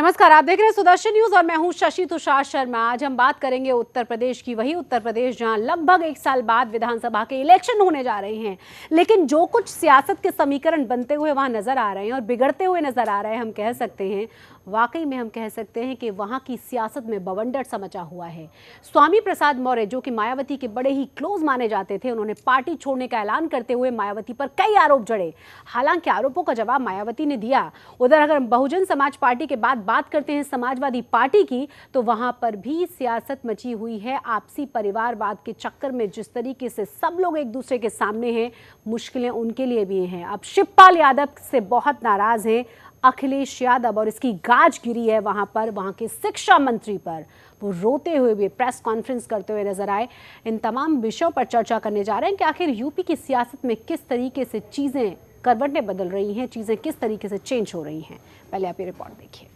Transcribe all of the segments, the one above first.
नमस्कार, आप देख रहे हैं सुदर्शन न्यूज और मैं हूं शशि तुषार शर्मा। आज हम बात करेंगे उत्तर प्रदेश की, वही उत्तर प्रदेश जहां लगभग 1 साल बाद विधानसभा के इलेक्शन होने जा रहे हैं, लेकिन जो कुछ सियासत के समीकरण बनते हुए वहां नजर आ रहे हैं और बिगड़ते हुए नजर आ रहे हैं, हम कह सकते हैं वाकई में हम कह सकते हैं कि वहां की सियासत में बवंडर सा मचा हुआ है। स्वामी प्रसाद मौर्य, जो कि मायावती के बड़े ही क्लोज माने जाते थे, उन्होंने पार्टी छोड़ने का ऐलान करते हुए मायावती पर कई आरोप जड़े। हालांकि आरोपों का जवाब मायावती ने दिया। उधर अगर बहुजन समाज पार्टी के बाद बात करते हैं समाजवादी पार्टी की, तो वहां पर भी सियासत मची हुई है। आपसी परिवारवाद के चक्कर में जिस तरीके से सब लोग एक दूसरे के सामने हैं, मुश्किलें उनके लिए भी हैं। अब शिवपाल यादव से बहुत नाराज हैं अखिलेश यादव और इसकी गाज गिरी है वहां पर, वहां के शिक्षा मंत्री पर। वो रोते हुए भी प्रेस कॉन्फ्रेंस करते हुए नजर आए। इन तमाम विषयों पर चर्चा करने जा रहे हैं कि आखिर यूपी की सियासत में किस तरीके से चीजें करवटें बदल रही हैं, चीजें किस तरीके से चेंज हो रही हैं। पहले आप ये रिपोर्ट देखिए।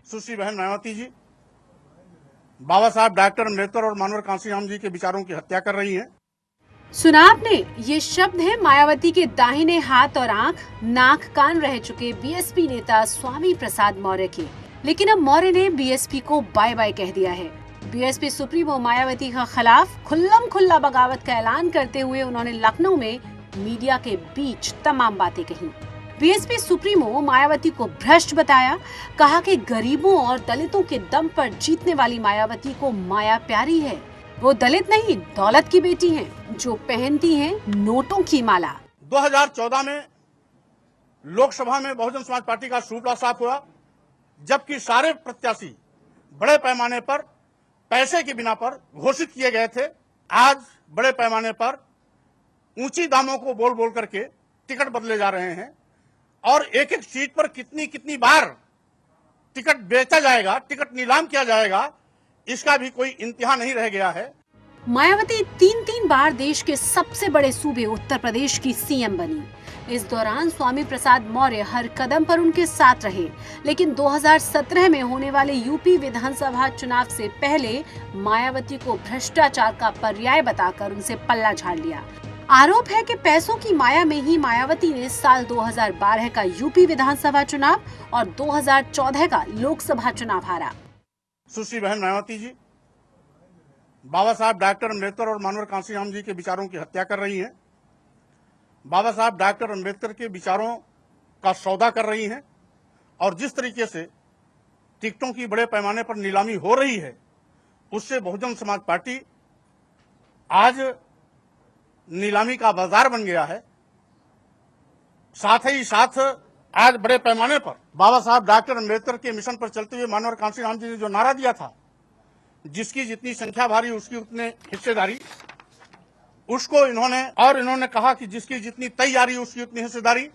सुश्री बहन मायावती जी बाबा साहब डॉक्टर अम्बेडकर और मानवर कांशीराम जी के विचारों की हत्या कर रही हैं। सुना आपने? ये शब्द है मायावती के दाहिने हाथ और आंख, नाक, कान रह चुके बीएसपी नेता स्वामी प्रसाद मौर्य के। लेकिन अब मौर्य ने बीएसपी को बाय बाय कह दिया है। बीएसपी सुप्रीमो मायावती के खिलाफ खुल्लम खुल्ला बगावत का ऐलान करते हुए उन्होंने लखनऊ में मीडिया के बीच तमाम बातें कही। बीएसपी सुप्रीमो मायावती को भ्रष्ट बताया, कहा कि गरीबों और दलितों के दम पर जीतने वाली मायावती को माया प्यारी है। वो दलित नहीं, दौलत की बेटी हैं, जो पहनती हैं नोटों की माला। 2014 में लोकसभा में बहुजन समाज पार्टी का सूपड़ा साफ हुआ, जबकि सारे प्रत्याशी बड़े पैमाने पर पैसे के बिना पर घोषित किए गए थे। आज बड़े पैमाने पर ऊंची दामों को बोल बोल करके टिकट बदले जा रहे हैं और एक एक सीट पर कितनी कितनी बार टिकट बेचा जाएगा, टिकट नीलाम किया जाएगा, इसका भी कोई इंतहा नहीं रह गया है। मायावती 3 बार देश के सबसे बड़े सूबे उत्तर प्रदेश की सीएम बनी। इस दौरान स्वामी प्रसाद मौर्य हर कदम पर उनके साथ रहे, लेकिन 2017 में होने वाले यूपी विधानसभा चुनाव से पहले मायावती को भ्रष्टाचार का पर्याय बताकर उनसे पल्ला झाड़ लिया। आरोप है कि पैसों की माया में ही मायावती ने साल 2012 का यूपी विधानसभा चुनाव और 2014 का लोकसभा चुनाव हारा। सुश्री बहन मायावती जी बाबा साहब डॉक्टर अम्बेडकर और मानवर कांशीराम जी के विचारों की हत्या कर रही हैं। बाबा साहब डॉक्टर अम्बेडकर के विचारों का सौदा कर रही हैं और जिस तरीके से टिकटों की बड़े पैमाने पर नीलामी हो रही है, उससे बहुजन समाज पार्टी आज नीलामी का बाजार बन गया है। साथ ही साथ आज बड़े पैमाने पर बाबा साहब डॉक्टर अम्बेडकर के मिशन पर चलते हुए मानवर कांशीराम जी ने जो नारा दिया था, जिसकी जितनी संख्या भारी उसकी उतने हिस्सेदारी, उसको इन्होंने कहा कि जिसकी जितनी तैयारी उसकी उतनी हिस्सेदारी।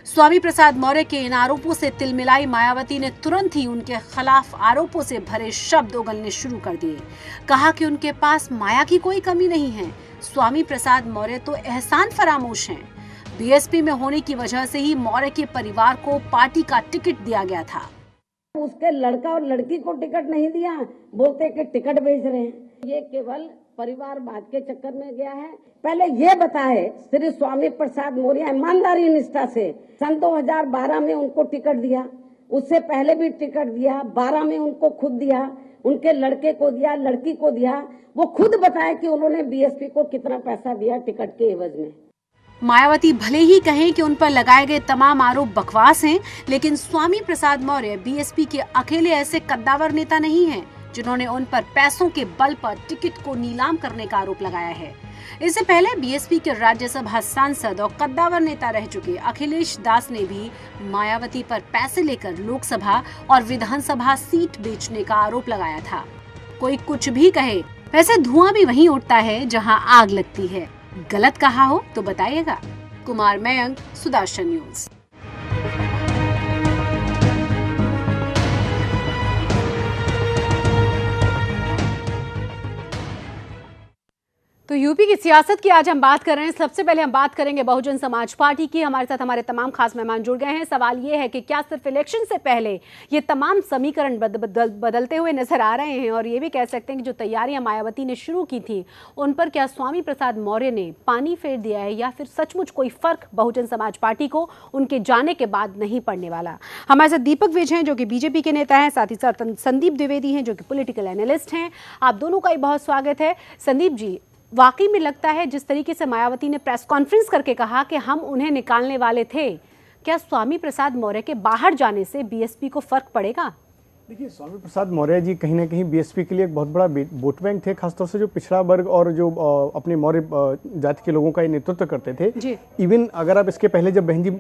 स्वामी प्रसाद मौर्य के इन आरोपों से तिलमिलाई मायावती ने तुरंत ही उनके खिलाफ आरोपों से भरे शब्द उगलने शुरू कर दिए। कहा कि उनके पास माया की कोई कमी नहीं है, स्वामी प्रसाद मौर्य तो एहसान फरामोश हैं। बीएसपी में होने की वजह से ही मौर्य के परिवार को पार्टी का टिकट दिया गया था। उसके लड़का और लड़की को टिकट नहीं दिया, बोलते कि टिकट बेच रहे हैं। ये केवल परिवारवाद के चक्कर में गया है। पहले ये बताए श्री स्वामी प्रसाद मौर्य ईमानदारी निष्ठा से सन 2012 में उनको टिकट दिया, उससे पहले भी टिकट दिया, 12 में उनको खुद दिया, उनके लड़के को दिया, लड़की को दिया। वो खुद बताए कि उन्होंने बीएसपी को कितना पैसा दिया टिकट के एवज में। मायावती भले ही कहें कि उन पर लगाए गए तमाम आरोप बकवास हैं, लेकिन स्वामी प्रसाद मौर्य बीएसपी के अकेले ऐसे कद्दावर नेता नहीं हैं जिन्होंने उन पर पैसों के बल पर टिकट को नीलाम करने का आरोप लगाया है। इससे पहले बीएसपी के राज्यसभा सांसद और कद्दावर नेता रह चुके अखिलेश दास ने भी मायावती पर पैसे लेकर लोकसभा और विधानसभा सीट बेचने का आरोप लगाया था। कोई कुछ भी कहे, वैसे धुआं भी वहीं उठता है जहां आग लगती है। गलत कहा हो तो बताइएगा। कुमार मयंक, सुदर्शन न्यूज। तो यूपी की सियासत की आज हम बात कर रहे हैं। सबसे पहले हम बात करेंगे बहुजन समाज पार्टी की। हमारे साथ हमारे तमाम खास मेहमान जुड़ गए हैं। सवाल ये है कि क्या सिर्फ इलेक्शन से पहले ये तमाम समीकरण बदलते हुए नजर आ रहे हैं, और ये भी कह सकते हैं कि जो तैयारियां मायावती ने शुरू की थी उन पर क्या स्वामी प्रसाद मौर्य ने पानी फेर दिया है, या फिर सचमुच कोई फर्क बहुजन समाज पार्टी को उनके जाने के बाद नहीं पड़ने वाला। हमारे साथ दीपक विज हैं जो कि बीजेपी के नेता हैं, साथ ही साथ संदीप द्विवेदी हैं जो कि पॉलिटिकल एनालिस्ट हैं। आप दोनों का ही बहुत स्वागत है। संदीप जी, वाकई में लगता है जिस तरीके से मायावती ने प्रेस कॉन्फ्रेंस करके कहा कि हम उन्हें निकालने वाले थे, क्या स्वामी प्रसाद मौर्य के बाहर जाने से बीएसपी को फर्क पड़ेगा? देखिए, स्वामी प्रसाद मौर्य जी कहीं ना कहीं बीएसपी के लिए एक बहुत बड़ा वोट बैंक थे, खासतौर से जो पिछड़ा वर्ग और जो अपने मौर्य जाति के लोगों का ये नेतृत्व करते थे। इवन अगर आप इसके पहले जब बहन जी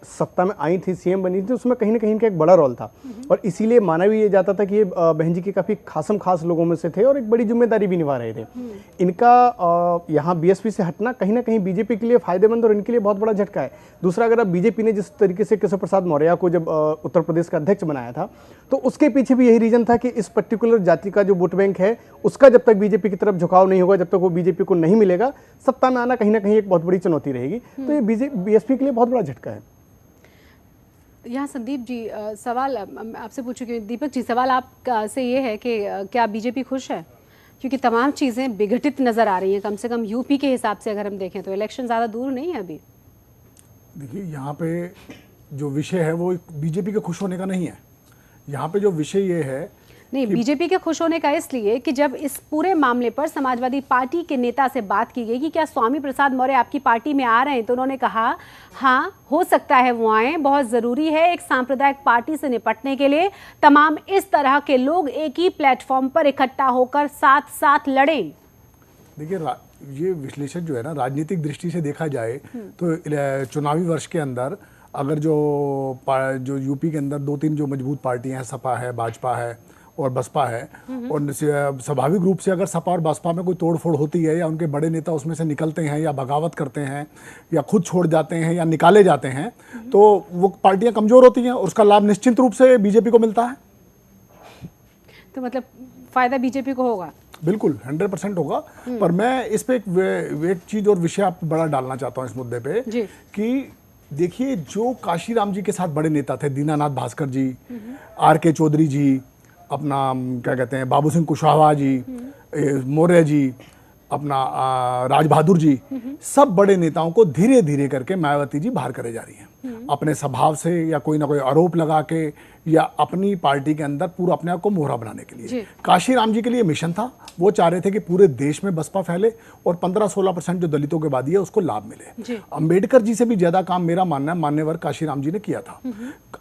सत्ता में आई थी, सीएम बनी थी, उसमें कहीं ना कहीं इनका एक बड़ा रोल था, और इसीलिए माना भी ये जाता था कि ये बहन जी के काफी खासम खास लोगों में से थे और एक बड़ी जिम्मेदारी भी निभा रहे थे। इनका यहाँ बीएसपी से हटना कहीं ना कहीं बीजेपी के लिए फायदेमंद और इनके लिए बहुत बड़ा झटका है। दूसरा, अगर आप बीजेपी ने जिस तरीके से केशव प्रसाद मौर्य को जब उत्तर प्रदेश का अध्यक्ष बनाया था, तो उसके पीछे भी यही रीजन था कि इस पर्टिकुलर जाति का जो वोट बैंक है उसका जब तक बीजेपी की तरफ झुकाव नहीं होगा, जब तक वो बीजेपी को नहीं मिलेगा, सत्ता में आना कहीं ना कहीं एक बहुत बड़ी चुनौती रहेगी। तो ये बीएसपी के लिए बहुत बड़ा झटका है। यहाँ संदीप जी, सवाल आपसे पूछूंगी। दीपक जी, सवाल आप से ये है कि क्या बीजेपी खुश है? क्योंकि तमाम चीज़ें विघटित नज़र आ रही हैं, कम से कम यूपी के हिसाब से अगर हम देखें तो इलेक्शन ज़्यादा दूर नहीं है अभी। देखिए, यहाँ पे जो विषय है वो बीजेपी के खुश होने का नहीं है। यहाँ पे जो विषय ये है नहीं, बीजेपी के खुश होने का इसलिए कि जब इस पूरे मामले पर समाजवादी पार्टी के नेता से बात की गई कि क्या स्वामी प्रसाद मौर्य आपकी पार्टी में आ रहे हैं, तो उन्होंने कहा हाँ हो सकता है वो आए, बहुत ज़रूरी है एक सांप्रदायिक पार्टी से निपटने के लिए तमाम इस तरह के लोग एक ही प्लेटफॉर्म पर इकट्ठा होकर साथ साथ लड़ें। देखिए, ये विश्लेषण जो है ना, राजनीतिक दृष्टि से देखा जाए तो चुनावी वर्ष के अंदर अगर जो यूपी के अंदर 2-3 जो मजबूत पार्टियां हैं, सपा है, भाजपा है और बसपा है, और स्वाभाविक रूप से अगर सपा और बसपा में कोई तोड़फोड़ होती है या उनके बड़े नेता उसमें से निकलते हैं या बगावत करते हैं या खुद छोड़ जाते हैं या निकाले जाते हैं, तो वो पार्टियां कमजोर होती हैं और उसका लाभ निश्चित रूप से बीजेपी को मिलता है। तो मतलब फायदा बीजेपी को होगा? बिल्कुल 100% होगा। पर मैं इस पे एक चीज और विषय आप बड़ा डालना चाहता हूँ इस मुद्दे पे कि देखिए, जो काशीराम जी के साथ बड़े नेता थे, दीनानाथ भास्कर जी, आर.के. चौधरी जी, अपना क्या कहते हैं बाबू सिंह कुशवाहा जी, मौर्य जी, अपना राज बहादुर जी, सब बड़े नेताओं को धीरे धीरे करके मायावती जी बाहर करे जा रही हैं, अपने स्वभाव से या कोई ना कोई आरोप लगा के या अपनी पार्टी के अंदर पूरा अपने आप को मोहरा बनाने के लिए। काशीराम जी के लिए मिशन था, वो चाह रहे थे कि पूरे देश में बसपा फैले और 15-16% जो दलितों की आबादी है उसको लाभ मिले। अंबेडकर जी से भी ज्यादा काम मेरा मानना है मान्यवर काशीराम जी ने किया था।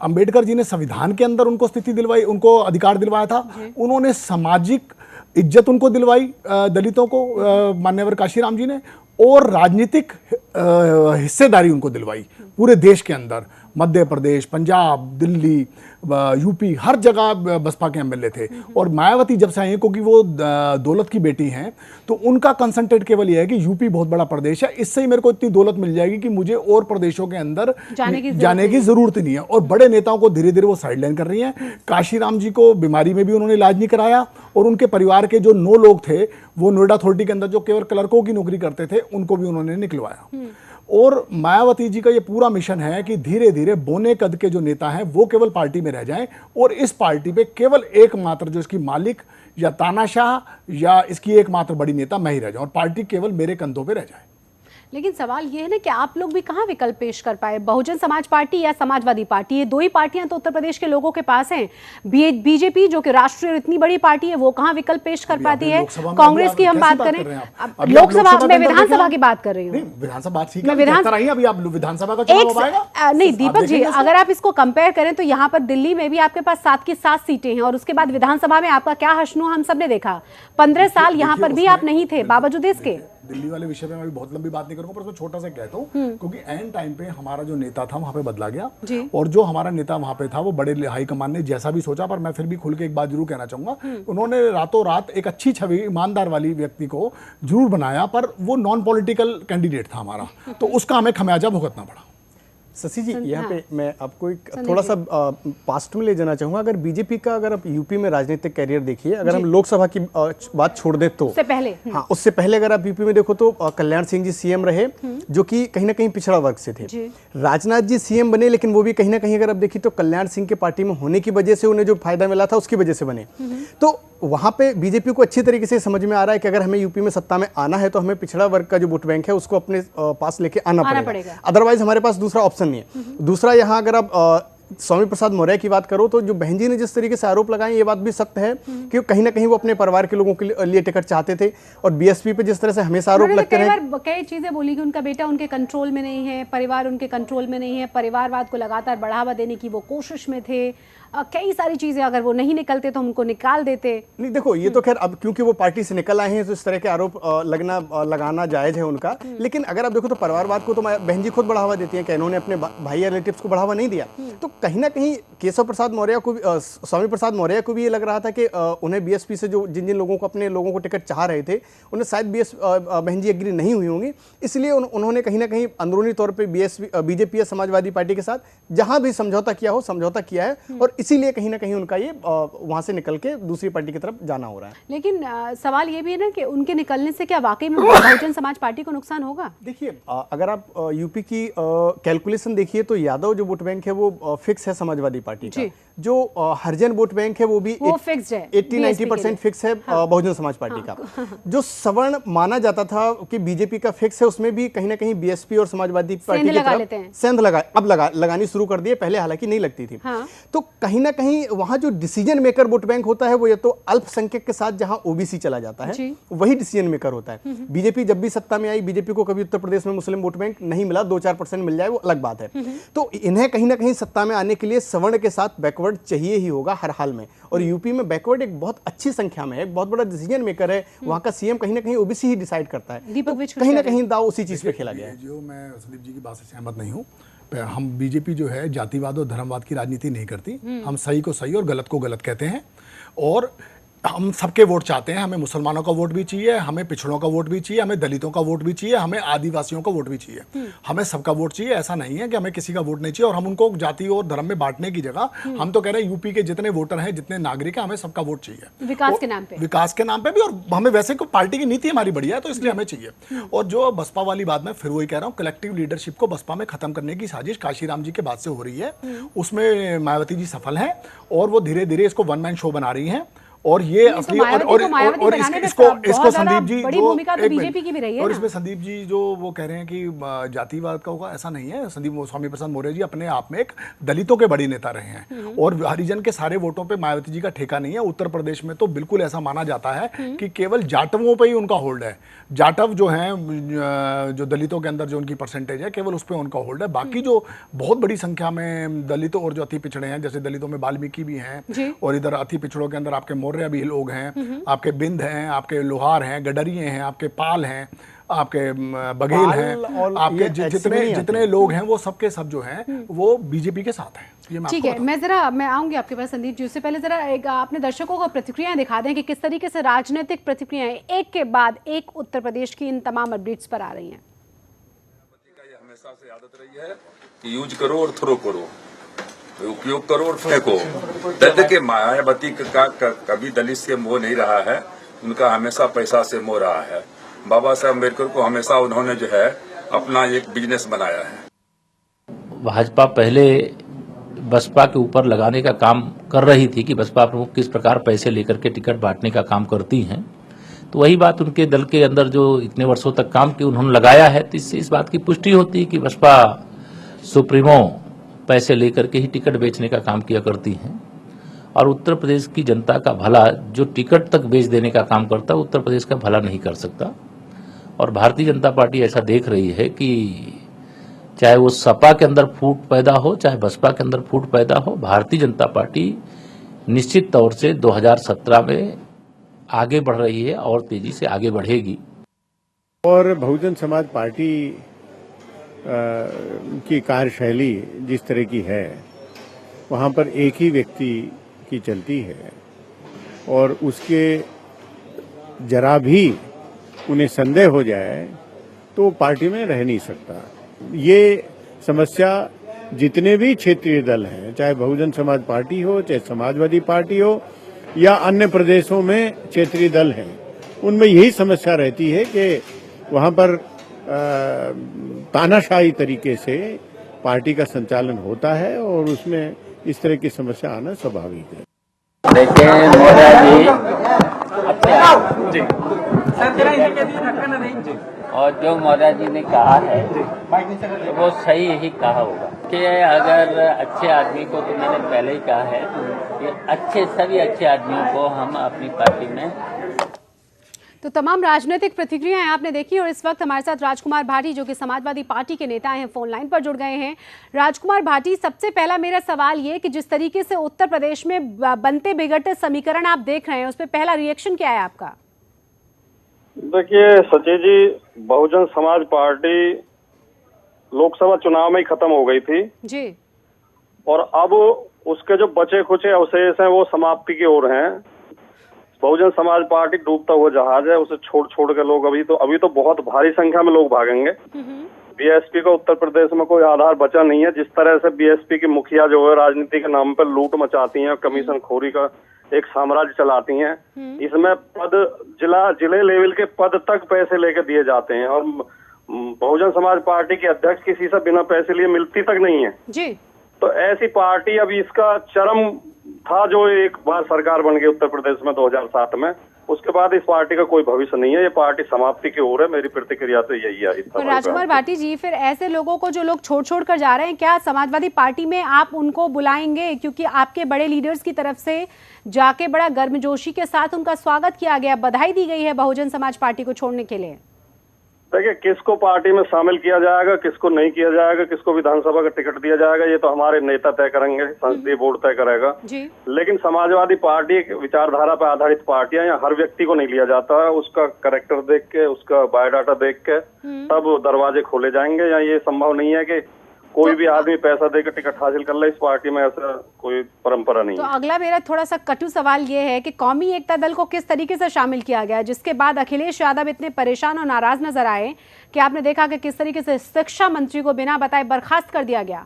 अंबेडकर जी ने संविधान के अंदर उनको स्थिति दिलवाई, उनको अधिकार दिलवाया था, उन्होंने सामाजिक इज्जत उनको दिलवाई दलितों को मान्यवर काशीराम जी ने, और राजनीतिक हिस्सेदारी उनको दिलवाई पूरे देश के अंदर। मध्य प्रदेश, पंजाब, दिल्ली, यूपी, हर जगह बसपा के एमएलए थे। और मायावती जब से आई हैं, क्योंकि वो दौलत की बेटी हैं, तो उनका कंसंट्रेट केवल ये है कि यूपी बहुत बड़ा प्रदेश है, इससे ही मेरे को इतनी दौलत मिल जाएगी कि मुझे और प्रदेशों के अंदर जाने की जरूरत नहीं है। और बड़े नेताओं को धीरे धीरे वो साइडलाइन कर रही हैं। काशीराम जी को बीमारी में भी उन्होंने इलाज नहीं कराया, और उनके परिवार के जो 9 लोग थे वो नोएडा अथॉरिटी के अंदर जो केवल क्लर्कों की नौकरी करते थे उनको भी उन्होंने निकलवाया। और मायावती जी का ये पूरा मिशन है कि धीरे धीरे बोने कद के जो नेता हैं वो केवल पार्टी में रह जाएं, और इस पार्टी पे केवल एकमात्र जो इसकी मालिक या तानाशाह या इसकी एकमात्र बड़ी नेता मैं ही रह जाऊं, और पार्टी केवल मेरे कंधों पे रह जाए। लेकिन सवाल ये है ना कि आप लोग भी कहाँ विकल्प पेश कर पाए? बहुजन समाज पार्टी या समाजवादी पार्टी, ये 2 ही पार्टियां तो उत्तर प्रदेश के लोगों के पास हैं। बीजेपी जो कि राष्ट्रीय इतनी बड़ी पार्टी है, वो कहाँ विकल्प पेश कर पाती है? कांग्रेस की हम बात करें, लोकसभा में, विधानसभा की बात कर रही हूँ। विधानसभा विधानसभा का चुनाव आएगा। नहीं दीपक जी, अगर आप इसको कंपेयर करें तो यहाँ पर दिल्ली में भी आपके पास 7 की 7 सीटें हैं, और उसके बाद विधानसभा में आपका क्या हश्नु हम सबने देखा। 15 साल यहाँ पर भी आप नहीं थे बावजूद इसके। दिल्ली वाले विषय में मैं भी बहुत लंबी बात नहीं करूंगा, पर उसको छोटा सा कहता हूँ, क्योंकि एंड टाइम पे हमारा जो नेता था वहां पे बदला गया, और जो हमारा नेता वहां पे था वो बड़े हाईकमान ने जैसा भी सोचा, पर मैं फिर भी खुल के एक बात जरूर कहना चाहूंगा, उन्होंने रातों रात एक अच्छी छवि ईमानदार वाली व्यक्ति को जरूर बनाया, पर वो नॉन पॉलिटिकल कैंडिडेट था हमारा, तो उसका हमें खमियाजा भुगतना पड़ा। शशि जी, यहाँ पे मैं आपको एक थोड़ा सा पास्ट में ले जाना चाहूंगा। अगर बीजेपी का, अगर आप यूपी में राजनीतिक कैरियर देखिए, अगर हम लोकसभा की बात छोड़ दे तो उससे पहले हाँ, उससे पहले अगर आप यूपी में देखो तो कल्याण सिंह जी सीएम रहे, जो कि कहीं ना कहीं पिछड़ा वर्ग से थे। राजनाथ जी सीएम बने, लेकिन वो भी कहीं ना कहीं अगर आप देखिए तो कल्याण सिंह के पार्टी में होने की वजह से उन्हें जो फायदा मिला था उसकी वजह से बने। तो वहां पे बीजेपी को अच्छी तरीके से समझ में आ रहा है कि अगर हमें यूपी में सत्ता में आना है तो हमें पिछड़ा वर्ग का जो वोट बैंक है उसको अपने पास लेके आना पड़ेगा, अदरवाइज हमारे पास दूसरा ऑप्शन नहीं है। दूसरा, यहाँ अगर आप स्वामी प्रसाद मौर्य की बात करो तो जो बहन जी ने जिस तरीके से आरोप लगाए, ये बात भी सत्य है कि कहीं ना कहीं वो अपने परिवार के लोगों के लिए टिकट चाहते थे। और बीएसपी पे जिस तरह से हमेशा आरोप लगते रहे, कई चीजें बोली कि उनका बेटा उनके कंट्रोल में नहीं है, परिवार उनके कंट्रोल में नहीं है, परिवारवाद को लगातार बढ़ावा देने की वो कोशिश में थे। कई सारी चीजें, अगर वो नहीं निकलते तो उनको निकाल देते। नहीं देखो, ये तो खैर अब क्योंकि वो पार्टी से निकल आए हैं तो इस तरह के आरोप लगाना जायज है उनका। लेकिन अगर आप देखो तो परिवारवाद को तो बहन जी खुद बढ़ावा देती हैं कि इन्होंने अपने भाई या रिलेटिव्स को बढ़ावा नहीं दिया। तो कहीं ना कहीं केशव प्रसाद मौर्य को, स्वामी प्रसाद मौर्य को भी ये लग रहा था कि उन्हें बीएसपी से जो जिन लोगों को, अपने लोगों को टिकट चाह रहे थे, उन्हें शायद बहन जी एग्री नहीं हुई होंगी। इसलिए उन्होंने कहीं ना कहीं अंदरूनी तौर पर बीजेपी या समाजवादी पार्टी के साथ जहां भी समझौता किया है, और इसीलिए कहीं ना कहीं उनका ये वहां से निकल के दूसरी पार्टी की तरफ जाना हो रहा है। लेकिन सवाल ये भी है ना कि उनके निकलने से क्या वाकई में बहुजन समाज पार्टी को नुकसान होगा? देखिए, अगर आप यूपी की कैलकुलेशन देखिए तो यादव जो वोट बैंक है वो फिक्स है समाजवादी पार्टी का। जो हरिजन वोट बैंक है वो भी फिक्स है, 80-90% फिक्स है बहुजन समाज पार्टी का। जो सवर्ण माना जाता था कि बीजेपी का फिक्स है, उसमें भी कहीं ना कहीं बीएसपी और समाजवादी पार्टी की तरफ सेंध लगानी शुरू कर दिए, पहले हालांकि नहीं लगती थी। तो कहीं ना कहीं वहां जो डिसीजन मेकर वोट बैंक होता है वो या तो अल्पसंख्यक के साथ जहां ओबीसी चला जाता है वही डिसीजन मेकर होता है। बीजेपी जब भी सत्ता में आई, बीजेपी को कभी उत्तर प्रदेश में मुस्लिम वोट बैंक नहीं मिला, 2-4% मिल जाए वो अलग बात है। तो इन्हें कहीं ना कहीं सत्ता में आने के लिए सवर्ण के साथ बैकवर्ड चाहिए ही होगा हर हाल में। और यूपी में बैकवर्ड एक बहुत अच्छी संख्या में है, एक बहुत बड़ा डिसीजन मेकर है। वहां का सीएम कहीं ना कहीं ओबीसी ही डिसाइड करता है। तो कहीं ना कहीं दाव उसी चीज पे खेला गया है। जो मैं संदीप जी की बात से सहमत नहीं हूँ। हम बीजेपी जो है जातिवाद और धर्मवाद की राजनीति नहीं करती। हम सही को सही और गलत को गलत कहते हैं, और हम सबके वोट चाहते हैं। हमें मुसलमानों का वोट भी चाहिए, हमें पिछड़ों का वोट भी चाहिए, हमें दलितों का वोट भी चाहिए, हमें आदिवासियों का वोट भी चाहिए। हमें सबका वोट चाहिए। ऐसा नहीं है कि हमें किसी का वोट नहीं चाहिए। और हम उनको जाति और धर्म में बांटने की जगह हम तो कह रहे हैं यूपी के जितने वोटर हैं, जितने नागरिक हैं, हमें सबका वोट चाहिए विकास के नाम पे। विकास के नाम पे भी। और हमें वैसे को पार्टी की नीति हमारी बढ़िया है तो इसलिए हमें चाहिए। और जो बसपा वाली बात, मैं फिर वही कह रहा हूँ, कलेक्टिव लीडरशिप को बसपा में खत्म करने की साजिश काशीराम जी के बाद से हो रही है। उसमें मायावती जी सफल हैं और वो धीरे धीरे इसको वन मैन शो बना रही हैं। और ये असली और इसको संदीप जी बीजेपी की भी रही है। और इसमें संदीप जी जो वो कह रहे हैं कि जातिवाद का होगा, ऐसा नहीं है। संदीप स्वामी प्रसाद मौर्य जी अपने आप में एक दलितों के बड़े नेता रहे हैं और हरिजन के सारे वोटों पे मायावती जी का ठेका नहीं है। उत्तर प्रदेश में तो बिल्कुल ऐसा माना जाता है कि केवल जाटवों पे ही उनका होल्ड है। जाटव जो हैं, जो दलितों के अंदर जो उनकी परसेंटेज है, केवल उस पर उनका होल्ड है। बाकी जो बहुत बड़ी संख्या में दलितों और जो अति पिछड़े हैं, जैसे दलितों में वाल्मीकि भी हैं, और इधर अति पिछड़ों के अंदर आपके मौर्य भी लोग हैं, आपके बिंद हैं, आपके लोहार हैं, गडरिये हैं, आपके पाल हैं, आपके बघेल हैं, आपके जितने लोग हैं वो सबके सब जो हैं वो बीजेपी के साथ हैं। ठीक है, मैं आऊंगी आपके पास संदीप जी। उससे पहले जरा एक आपने दर्शकों को प्रतिक्रियाएं दिखा दें कि किस तरीके से राजनीतिक प्रतिक्रियाएं एक के बाद एक उत्तर प्रदेश की इन तमाम अपडेट्स पर आ रही हैं। हमेशा से आदत रही है कि यूज करो और थ्रो करो, उपयोग करो और फेंको। दर्द के मायावती का कभी दलित से मोह नहीं रहा है, उनका हमेशा पैसा से मोह रहा है। बाबा साहब अम्बेडकर को हमेशा उन्होंने जो है अपना एक बिजनेस बनाया है। भाजपा पहले बसपा के ऊपर लगाने का काम कर रही थी कि बसपा प्रमुख किस प्रकार पैसे लेकर के टिकट बांटने का काम करती हैं, तो वही बात उनके दल के अंदर जो इतने वर्षों तक काम किया उन्होंने लगाया है। तो इससे इस बात की पुष्टि होती है कि बसपा सुप्रीमो पैसे लेकर के ही टिकट बेचने का काम किया करती हैं। और उत्तर प्रदेश की जनता का भला जो टिकट तक बेच देने का काम करता है, उत्तर प्रदेश का भला नहीं कर सकता। और भारतीय जनता पार्टी ऐसा देख रही है कि चाहे वो सपा के अंदर फूट पैदा हो, चाहे बसपा के अंदर फूट पैदा हो, भारतीय जनता पार्टी निश्चित तौर से 2017 में आगे बढ़ रही है और तेजी से आगे बढ़ेगी। और बहुजन समाज पार्टी की कार्यशैली जिस तरह की है, वहाँ पर एक ही व्यक्ति की चलती है और उसके जरा भी उन्हें संदेह हो जाए तो पार्टी में रह नहीं सकता। ये समस्या जितने भी क्षेत्रीय दल हैं, चाहे बहुजन समाज पार्टी हो, चाहे समाजवादी पार्टी हो या अन्य प्रदेशों में क्षेत्रीय दल हैं, उनमें यही समस्या रहती है कि वहां पर तानाशाही तरीके से पार्टी का संचालन होता है और उसमें इस तरह की समस्या आना स्वाभाविक है। देखिए मौर्य जी और जो मौर्य जी ने कहा है तो वो सही ही कहा होगा कि अगर अच्छे आदमी को, तो मैंने पहले ही कहा है कि सभी अच्छे आदमियों को हम अपनी पार्टी में। तो तमाम राजनीतिक प्रतिक्रियाएं आपने देखी और इस वक्त हमारे साथ राजकुमार भाटी जो कि समाजवादी पार्टी के नेता हैं फोन लाइन पर जुड़ गए हैं। राजकुमार भाटी, सबसे पहला मेरा सवाल ये कि जिस तरीके से उत्तर प्रदेश में बनते बिगड़ते समीकरण आप देख रहे हैं, उस पर पहला रिएक्शन क्या है आपका? देखिए सची जी, बहुजन समाज पार्टी लोकसभा चुनाव में ही खत्म हो गई थी जी, और अब उसके जो बचे खुचे अवशेष हैं वो समाप्ति की ओर हैं। बहुजन समाज पार्टी डूबता हुआ जहाज है, उसे छोड़ के लोग अभी तो बहुत भारी संख्या में लोग भागेंगे। बीएसपी का उत्तर प्रदेश में कोई आधार बचा नहीं है। जिस तरह से बीएसपी की मुखिया जो है राजनीति के नाम पर लूट मचाती हैं, कमीशन खोरी का एक साम्राज्य चलाती हैं, इसमें पद जिले लेवल के पद तक पैसे लेके दिए जाते हैं और बहुजन समाज पार्टी के अध्यक्ष किसी से बिना पैसे लिए मिलती तक नहीं है जी। तो ऐसी पार्टी अभी इसका चरम था जो एक बार सरकार बन गई उत्तर प्रदेश में 2007 में, उसके बाद इस पार्टी का कोई भविष्य नहीं है। ये पार्टी समाप्ति की ओर है। मेरी प्रतिक्रिया तो यही है। तो राजकुमार भाटी जी, फिर ऐसे लोगों को जो लोग छोड़ कर जा रहे हैं, क्या समाजवादी पार्टी में आप उनको बुलाएंगे? क्योंकि आपके बड़े लीडर्स की तरफ से जाके बड़ा गर्मजोशी के साथ उनका स्वागत किया गया, बधाई दी गई है बहुजन समाज पार्टी को छोड़ने के लिए। देखिए, किसको पार्टी में शामिल किया जाएगा, किसको नहीं किया जाएगा, किसको विधानसभा का टिकट दिया जाएगा, ये तो हमारे नेता तय करेंगे, संसदीय बोर्ड तय करेगा जी। लेकिन समाजवादी पार्टी एक विचारधारा पर आधारित पार्टी है। यहाँ हर व्यक्ति को नहीं लिया जाता है, उसका कैरेक्टर देख के, उसका बायोडाटा देख के तब दरवाजे खोले जाएंगे। यहाँ ये संभव नहीं है कि कोई भी आदमी पैसा देकर टिकट हासिल कर ले। इस पार्टी में ऐसा कोई परंपरा नहीं तो है। अगला मेरा थोड़ा सा कटु सवाल ये है कि कौमी एकता दल को किस तरीके से शामिल किया गया, जिसके बाद अखिलेश यादव इतने परेशान और नाराज नजर आए कि आपने देखा कि किस तरीके से शिक्षा मंत्री को बिना बताए बर्खास्त कर दिया गया।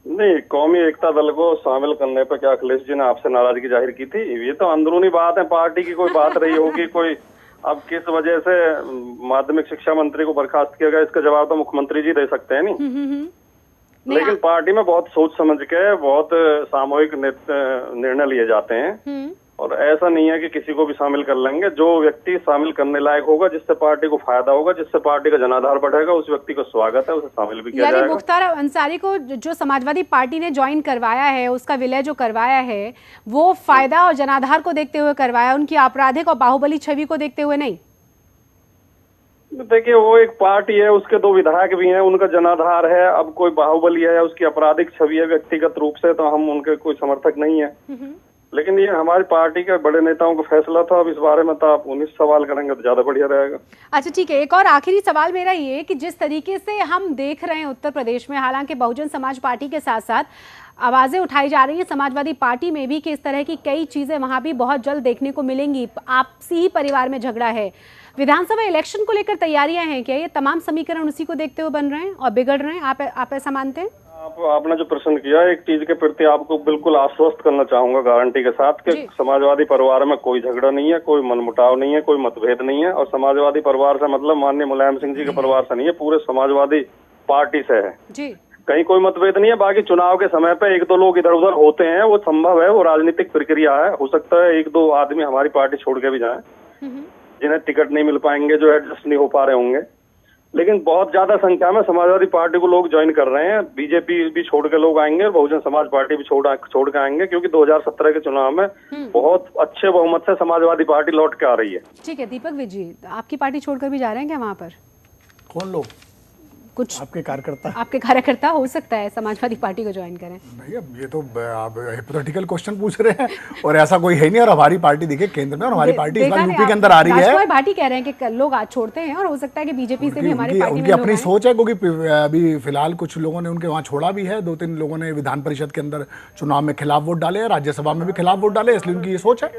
नहीं, कौमी एकता दल को शामिल करने पर क्या अखिलेश जी ने आपसे नाराजगी जाहिर की थी? ये तो अंदरूनी बात है, पार्टी की कोई बात रही होगी कोई। अब किस वजह से माध्यमिक शिक्षा मंत्री को बर्खास्त किया गया, इसका जवाब तो मुख्यमंत्री जी दे सकते हैं नहीं। लेकिन पार्टी में बहुत सोच समझ के बहुत सामूहिक निर्णय लिए जाते हैं और ऐसा नहीं है कि किसी को भी शामिल कर लेंगे। जो व्यक्ति शामिल करने लायक होगा, जिससे पार्टी को फायदा होगा, जिससे पार्टी का जनाधार बढ़ेगा, उस व्यक्ति को स्वागत है, उसे शामिल भी किया जाएगा। मुख्तार अंसारी को जो समाजवादी पार्टी ने ज्वाइन करवाया है, उसका विलय जो करवाया है, वो फायदा और जनाधार को देखते हुए करवाया, उनकी आपराधिक और बाहुबली छवि को देखते हुए नहीं। देखिए, वो एक पार्टी है, उसके 2 विधायक भी हैं, उनका जनाधार है। अब कोई बाहुबली है, उसकी आपराधिक छवि है व्यक्तिगत रूप से, तो हम उनके कोई समर्थक नहीं है। लेकिन ये हमारी पार्टी के बड़े नेताओं का फैसला था। अब इस बारे में तो आप 19 सवाल करेंगे तो ज्यादा बढ़िया रहेगा। अच्छा ठीक है, एक और आखिरी सवाल मेरा ये कि जिस तरीके से हम देख रहे हैं उत्तर प्रदेश में, हालांकि बहुजन समाज पार्टी के साथ साथ आवाजें उठाई जा रही हैं समाजवादी पार्टी में भी कि इस तरह की कई चीजें वहां भी बहुत जल्द देखने को मिलेंगी। आपसी ही परिवार में झगड़ा है, विधानसभा इलेक्शन को लेकर तैयारियां हैं क्या? ये तमाम समीकरण उसी को देखते हुए बन रहे हैं और बिगड़ रहे हैं, आप ऐसा मानते हैं? आपने जो प्रश्न किया, एक चीज के प्रति आपको बिल्कुल आश्वस्त करना चाहूंगा गारंटी के साथ कि समाजवादी परिवार में कोई झगड़ा नहीं है, कोई मनमुटाव नहीं है, कोई मतभेद नहीं है। और समाजवादी परिवार से मतलब माननीय मुलायम सिंह जी के परिवार से नहीं है, पूरे समाजवादी पार्टी से है जी। कहीं कोई मतभेद नहीं है। बाकी चुनाव के समय पे 1-2 लोग इधर उधर होते हैं, वो संभव है, वो राजनीतिक प्रक्रिया है। हो सकता है 1-2 आदमी हमारी पार्टी छोड़ के भी जाए, जिन्हें टिकट नहीं मिल पाएंगे, जो एडजस्ट नहीं हो पा रहे होंगे। लेकिन बहुत ज्यादा संख्या में समाजवादी पार्टी को लोग ज्वाइन कर रहे हैं। बीजेपी भी छोड़ के लोग आएंगे और बहुजन समाज पार्टी भी छोड़ के आएंगे, क्योंकि 2017 के चुनाव में बहुत अच्छे बहुमत से समाजवादी पार्टी लौट के आ रही है। ठीक है, दीपक विज जी, आपकी पार्टी छोड़कर भी जा रहे हैं क्या वहाँ पर? कौन लोग? कुछ आपके कार्यकर्ता हो सकता है समाजवादी पार्टी को ज्वाइन करें। भैया ये तो आप हिपोथेटिकल क्वेश्चन पूछ रहे हैं और ऐसा कोई है नहीं। और हमारी पार्टी देखिए केंद्र में, और हमारी पार्टी इस बार यूपी के अंदर आ रही है। राजकुमार भाटी कह रहे हैं कि लोग आज छोड़ते हैं और हो सकता है कि बीजेपी से भी हमारी पार्टी में उनकी अपनी सोच है, क्योंकि अभी फिलहाल कुछ लोगों ने उनके वहाँ छोड़ा भी है। 2-3 लोगों ने विधान परिषद के अंदर चुनाव में खिलाफ वोट डाले, राज्यसभा में भी खिलाफ वोट डाले, इसलिए उनकी ये सोच है।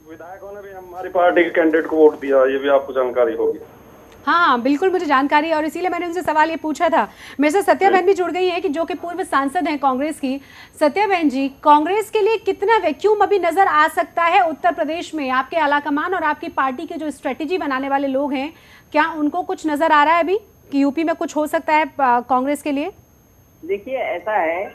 विधायकों ने भी हमारी पार्टी के कैंडिडेट को वोट दिया, ये भी आपको जानकारी होगी। हाँ बिल्कुल मुझे जानकारी है और इसीलिए मैंने उनसे सवाल ये पूछा था। मेरे से सत्या बहन भी जुड़ गई हैं कि जो कि पूर्व सांसद हैं कांग्रेस की। सत्या बहन जी, कांग्रेस के लिए कितना वैक्यूम अभी नजर आ सकता है उत्तर प्रदेश में? आपके आलाकमान और आपकी पार्टी के जो स्ट्रेटेजी बनाने वाले लोग हैं, क्या उनको कुछ नजर आ रहा है अभी कि यूपी में कुछ हो सकता है कांग्रेस के लिए? देखिए, ऐसा है,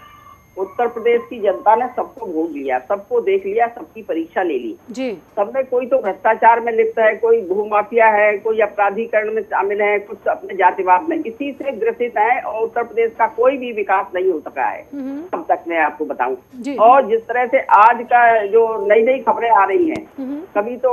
उत्तर प्रदेश की जनता ने सबको भोग लिया, सबको देख लिया, सबकी परीक्षा ले ली जी। सबने, कोई तो भ्रष्टाचार में लिप्त है, कोई भूमाफिया है, कोई अपराधीकरण में शामिल है, कुछ अपने जातिवाद में, इसी से ग्रसित है और उत्तर प्रदेश का कोई भी विकास नहीं हो सका है अब तक, मैं आपको बताऊं। और जिस तरह से आज का जो नई नई खबरें आ रही हैं, कभी तो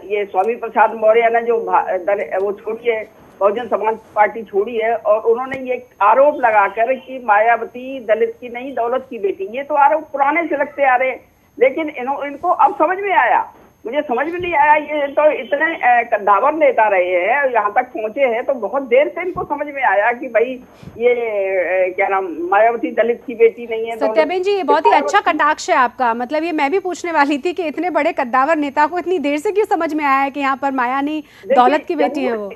ये स्वामी प्रसाद मौर्य ने जो वो छोड़ी है, बहुजन समाज पार्टी छोड़ी है, और उन्होंने ये आरोप लगाकर कि मायावती दलित की नहीं दौलत की बेटी, ये तो आरोप पुराने से लगते आ रहे, लेकिन इनको अब समझ में आया। मुझे समझ में नहीं आया, ये तो इतने कद्दावर नेता रहे हैं, यहाँ तक पहुंचे हैं, तो बहुत देर से इनको समझ में आया कि भाई ये क्या नाम, मायावती दलित की बेटी नहीं है। सत्याबेन जी, ये बहुत ही अच्छा कटाक्ष है आपका। मतलब ये मैं भी पूछने वाली थी कि इतने बड़े कद्दावर नेता को इतनी देर से क्यों समझ में आया है कि यहाँ पर माया नहीं दौलत की बेटी है वो?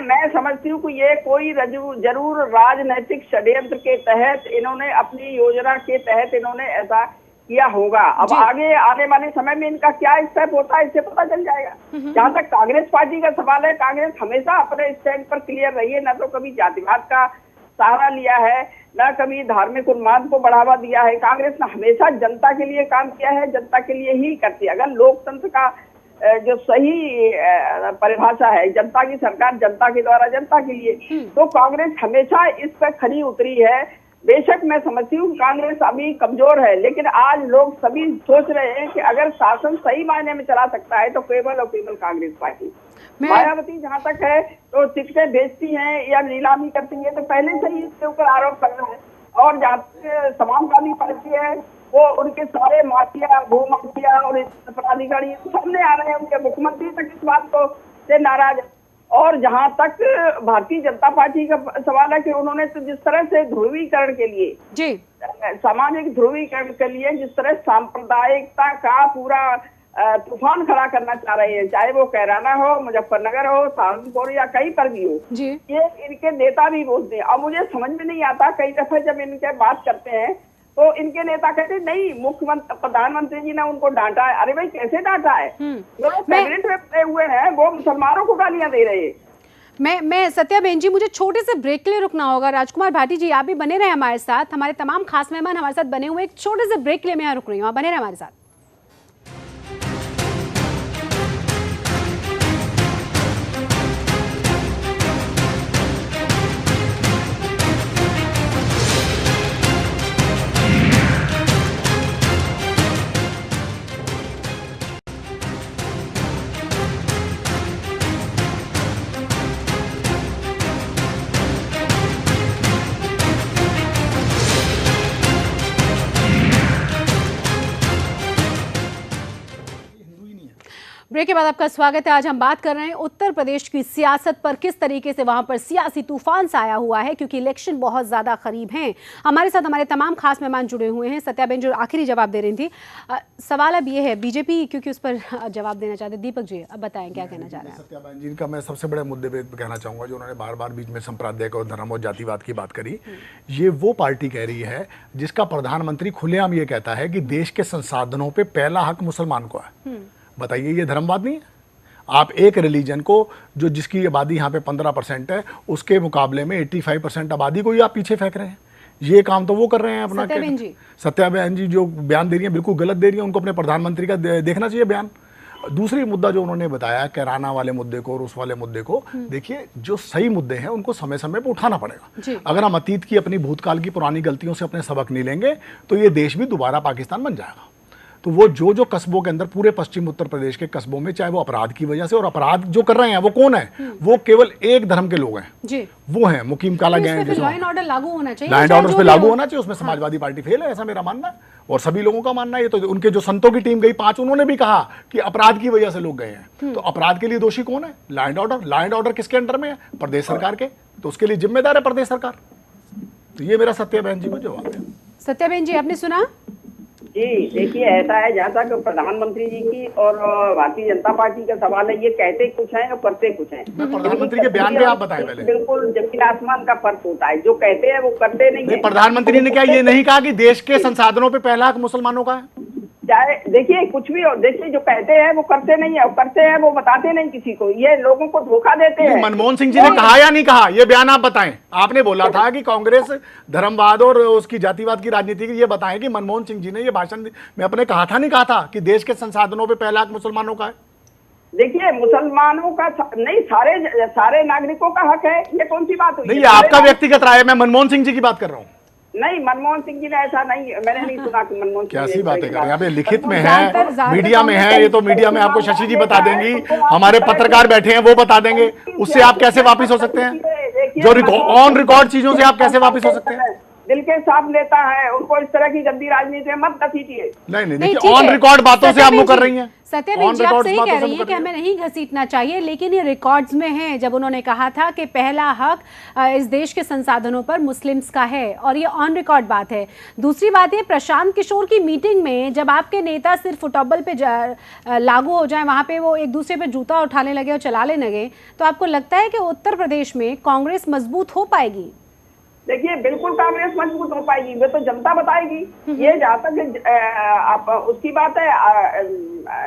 मैं समझती हूँ कि ये कोई जरूर राजनैतिक षड्यंत्र के तहत इन्होंने, अपनी योजना के तहत इन्होंने ऐसा किया होगा। अब आगे आने वाले समय में इनका क्या स्टेप होता है, इससे पता चल जाएगा। जहाँ तक कांग्रेस पार्टी का सवाल है, कांग्रेस हमेशा अपने स्टैंड पर क्लियर रही है, न तो कभी जातिवाद का सहारा लिया है, न कभी धार्मिक उन्माद को बढ़ावा दिया है। कांग्रेस ने हमेशा जनता के लिए काम किया है, जनता के लिए ही करती है। अगर लोकतंत्र का जो सही परिभाषा है, जनता की सरकार जनता के द्वारा जनता के लिए, तो कांग्रेस हमेशा इस पर खरी उतरी है। बेशक मैं समझती हूँ कांग्रेस अभी कमजोर है, लेकिन आज लोग सभी सोच रहे हैं कि अगर शासन सही मायने में चला सकता है तो केवल और केवल कांग्रेस पार्टी। मायावती जहाँ तक है तो टिकटें बेचती हैं या नीलामी करती है, तो पहले से ही इसके ऊपर आरोप कर रहे हैं। और जहाँ तक समाजवादी पार्टी है, वो उनके सारे माफिया, भूमाफिया और अपराधिकारी सामने आ रहे हैं, उनके मुख्यमंत्री तक इस बात को से नाराज है। और जहां तक भारतीय जनता पार्टी का सवाल है कि उन्होंने तो जिस तरह से ध्रुवीकरण के लिए, जी, सामाजिक ध्रुवीकरण के लिए जिस तरह सांप्रदायिकता का पूरा तूफान खड़ा करना चाह रहे हैं, चाहे वो कैराना हो, मुजफ्फरनगर हो, सहारनपुर या कहीं पर भी हो, ये इनके नेता भी बोलते हैं। अब मुझे समझ में नहीं आता, कई दफे जब इनके बात करते हैं तो इनके नेता कहते नहीं, मुख्यमंत्री प्रधानमंत्री जी ने उनको डांटा है। अरे भाई, कैसे डांटा है? जो लोग कैबिनेट में पड़े हुए हैं वो मुसलमानों को गालियां दे रहे हैं। मैं सत्याबेन जी, मुझे छोटे से ब्रेक के लिए रुकना होगा। राजकुमार भाटी जी, आप भी बने रहे हमारे साथ, हमारे तमाम खास मेहमान हमारे साथ बने हुए। एक छोटे से ब्रेक के लिए मैं यहाँ रुक रही हूँ, आप बने रहे हमारे साथ। ब्रेक के बाद आपका स्वागत है। आज हम बात कर रहे हैं उत्तर प्रदेश की सियासत पर, किस तरीके से वहां पर सियासी तूफान सा आया हुआ है, क्योंकि इलेक्शन बहुत ज्यादा करीब हैं। हमारे साथ हमारे तमाम खास मेहमान जुड़े हुए हैं। सत्याबेन जो आखिरी जवाब दे रही थी, सवाल अब ये है, बीजेपी क्योंकि उस पर जवाब देना चाहते, दीपक जी अब बताएं क्या कहना चाह रहे हैं। सत्याबेन जी का मैं सबसे बड़े मुद्दे पे कहना चाहूंगा, जो उन्होंने बार बार बीच में सांप्रदायिक और धर्म और जातिवाद की बात करी। ये वो पार्टी कह रही है जिसका प्रधानमंत्री खुलेआम ये कहता है कि देश के संसाधनों पर पहला हक मुसलमान को है। बताइए, ये धर्मवाद नहीं है? आप एक रिलीजन को, जो जिसकी आबादी यहाँ पे 15% है, उसके मुकाबले में 85% आबादी को ही आप पीछे फेंक रहे हैं। ये काम तो वो कर रहे हैं अपना। सत्याबेन जी जो बयान दे रही है बिल्कुल गलत दे रही है, उनको अपने प्रधानमंत्री का देखना चाहिए बयान। दूसरी मुद्दा जो उन्होंने बताया, कैराना वाले मुद्दे को और उस वाले मुद्दे को, देखिए जो सही मुद्दे हैं उनको समय समय पर उठाना पड़ेगा। अगर हम अतीत की, अपनी भूतकाल की पुरानी गलतियों से अपने सबक नहीं लेंगे तो ये देश भी दोबारा पाकिस्तान बन जाएगा। तो वो जो कस्बों के अंदर, पूरे पश्चिम उत्तर प्रदेश के कस्बों में, चाहे वो अपराध की वजह से, और अपराध जो कर रहे हैं वो कौन है? वो केवल एक धर्म के लोग हैं जी। वो हैं मुकीम काला गैंग। लॉ एंड ऑर्डर लागू होना चाहिए, लॉ एंड ऑर्डर पे लागू होना चाहिए। उसमें समाजवादी पार्टी फेल है, ऐसा मेरा मानना है और सभी लोगों का मानना है। ये तो उनके जो संतों की टीम गई 5, उन्होंने भी कहा कि अपराध की वजह से लोग गए हैं। तो अपराध के लिए दोषी कौन है? Law and order. Law and order किसके अंडर में है? प्रदेश सरकार के। तो उसके लिए जिम्मेदार है प्रदेश सरकार। तो ये मेरा सत्याबेन जी को जवाब है। सत्याबेन जी, आपने सुना? जी देखिए, ऐसा है जहाँ तक प्रधानमंत्री जी की और भारतीय जनता पार्टी का सवाल है, ये कहते कुछ है और करते कुछ है। प्रधानमंत्री के बयान पे आप बताएं पहले। बिल्कुल जमीन आसमान का फर्क होता है, जो कहते हैं वो करते नहीं है। प्रधानमंत्री ने क्या ये नहीं कहा कि देश के संसाधनों पे पहला हक मुसलमानों का है? चाहे देखिए कुछ भी हो, देखिए जो कहते हैं वो करते नहीं है, और करते हैं वो बताते नहीं किसी को, ये लोगों को धोखा देते हैं। मनमोहन सिंह जी ने कहा या नहीं कहा, ये बयान आप बताएं। आपने बोला था कि कांग्रेस धर्मवाद और उसकी जातिवाद की राजनीति की, ये बताएं कि मनमोहन सिंह जी ने ये भाषण में अपने कहा था नहीं कहा था कि देश के संसाधनों पे पहला हक मुसलमानों का है? देखिए मुसलमानों का नहीं, सारे नागरिकों का हक है, ये कौन सी बात हुई? नहीं, आपका व्यक्तिगत राय है, मैं मनमोहन सिंह जी की बात कर रहा हूँ। नहीं, मनमोहन सिंह जी ने ऐसा नहीं, मैंने नहीं सुना कि मनमोहन सिंह कैसी बातें कर रहे हैं? यहाँ पे लिखित में है, मीडिया में है, ये तो मीडिया में आपको शशि जी बता देंगी, हमारे पत्रकार बैठे हैं वो बता देंगे, उससे आप कैसे वापिस हो सकते हैं? जो ऑन रिकॉर्ड चीजों से आप कैसे वापिस हो सकते हैं? दिल के साफ नेता है, उनको इस तरह की गंदी राजनीति में मत घसीटिए। नहीं, देखिए ऑन रिकॉर्ड बातों से आप मुँह कर रही हैं। सत्यवेद जी आप सही कह रही हैं कि हमें नहीं घसीटना चाहिए, लेकिन ये रिकॉर्ड्स में है जब उन्होंने कहा था कि पहला हक इस देश के संसाधनों पर मुस्लिम्स का है, और ये ऑन रिकॉर्ड बात है। दूसरी बात ये, प्रशांत किशोर की मीटिंग में जब आपके नेता सिर्फ फुटबॉल पे लागू हो जाए, वहां पे वो एक दूसरे पे जूता उठाने लगे और चलाने लगे, तो आपको लगता है कि उत्तर प्रदेश में कांग्रेस मजबूत हो पाएगी? देखिए बिल्कुल कांग्रेस मजबूत हो पाएगी, वे तो जनता बताएगी। ये जहाँ तक आप उसकी बात है,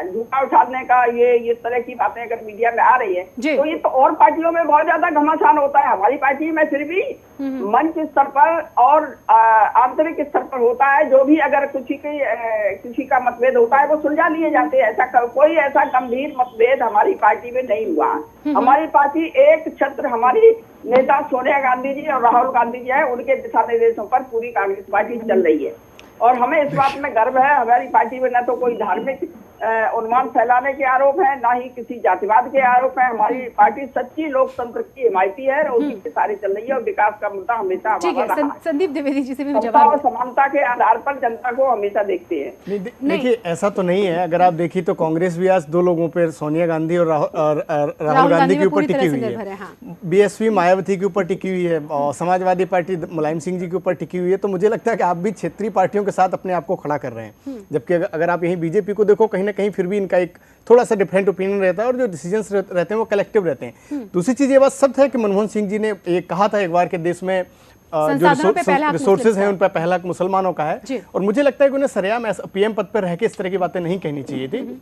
झूठा उठाने का, ये इस तरह की बातें अगर मीडिया में आ रही है तो ये तो और पार्टियों में बहुत ज्यादा घमासान होता है। हमारी पार्टी में फिर भी मंच स्तर पर और आंतरिक स्तर पर होता है, जो भी अगर किसी का मतभेद होता है वो सुलझा लिए जाते हैं। कोई ऐसा गंभीर मतभेद हमारी पार्टी में नहीं हुआ। हमारी पार्टी एक छत्र हमारी नेता सोनिया गांधी जी और राहुल गांधी जी है, उनके दिशा निर्देशों पर पूरी कांग्रेस पार्टी चल रही है, और हमें इस बात में गर्व है। हमारी पार्टी में न तो कोई धार्मिक उन्माद फैलाने के आरोप है, ना ही किसी जातिवाद के आरोप है। हमारी पार्टी सच्ची लोकतंत्र की हिमायती है और उसी के सारे चल रही है, और विकास का मुद्दा हमेशा हमारा रहा है। संदीप द्विवेदी जी से भी जवाब और समानता के आधार पर जनता को हमेशा देखते हैं। देखिए ऐसा तो नहीं है, अगर आप देखिए तो कांग्रेस भी आज दो लोगों पर, सोनिया गांधी और राहुल गांधी के ऊपर टिकी हुई है, बीएसपी मायावती के ऊपर टिकी हुई है, समाजवादी पार्टी मुलायम सिंह जी के ऊपर टिकी हुई है। तो मुझे लगता है कि आप भी क्षेत्रीय पार्टियों के साथ अपने आप को खड़ा कर रहे हैं, जबकि अगर आप यहीं बीजेपी को देखो, कहीं ना कहीं फिर भी इनका एक थोड़ा सा डिफरेंट ओपिनियन रहता है, और जो डिसीजंस रहते हैं वो कलेक्टिव रहते हैं। दूसरी चीज ये बात सत्य है कि मनमोहन सिंह जी ने ये कहा था एक बार के देश में जो रिसोर्सेज हैं उन पर पहला हक मुसलमानों का है, और मुझे लगता है कि उन्हें सरेआम पीएम पद पर रह के इस तरह की बातें नहीं कहनी चाहिए थी,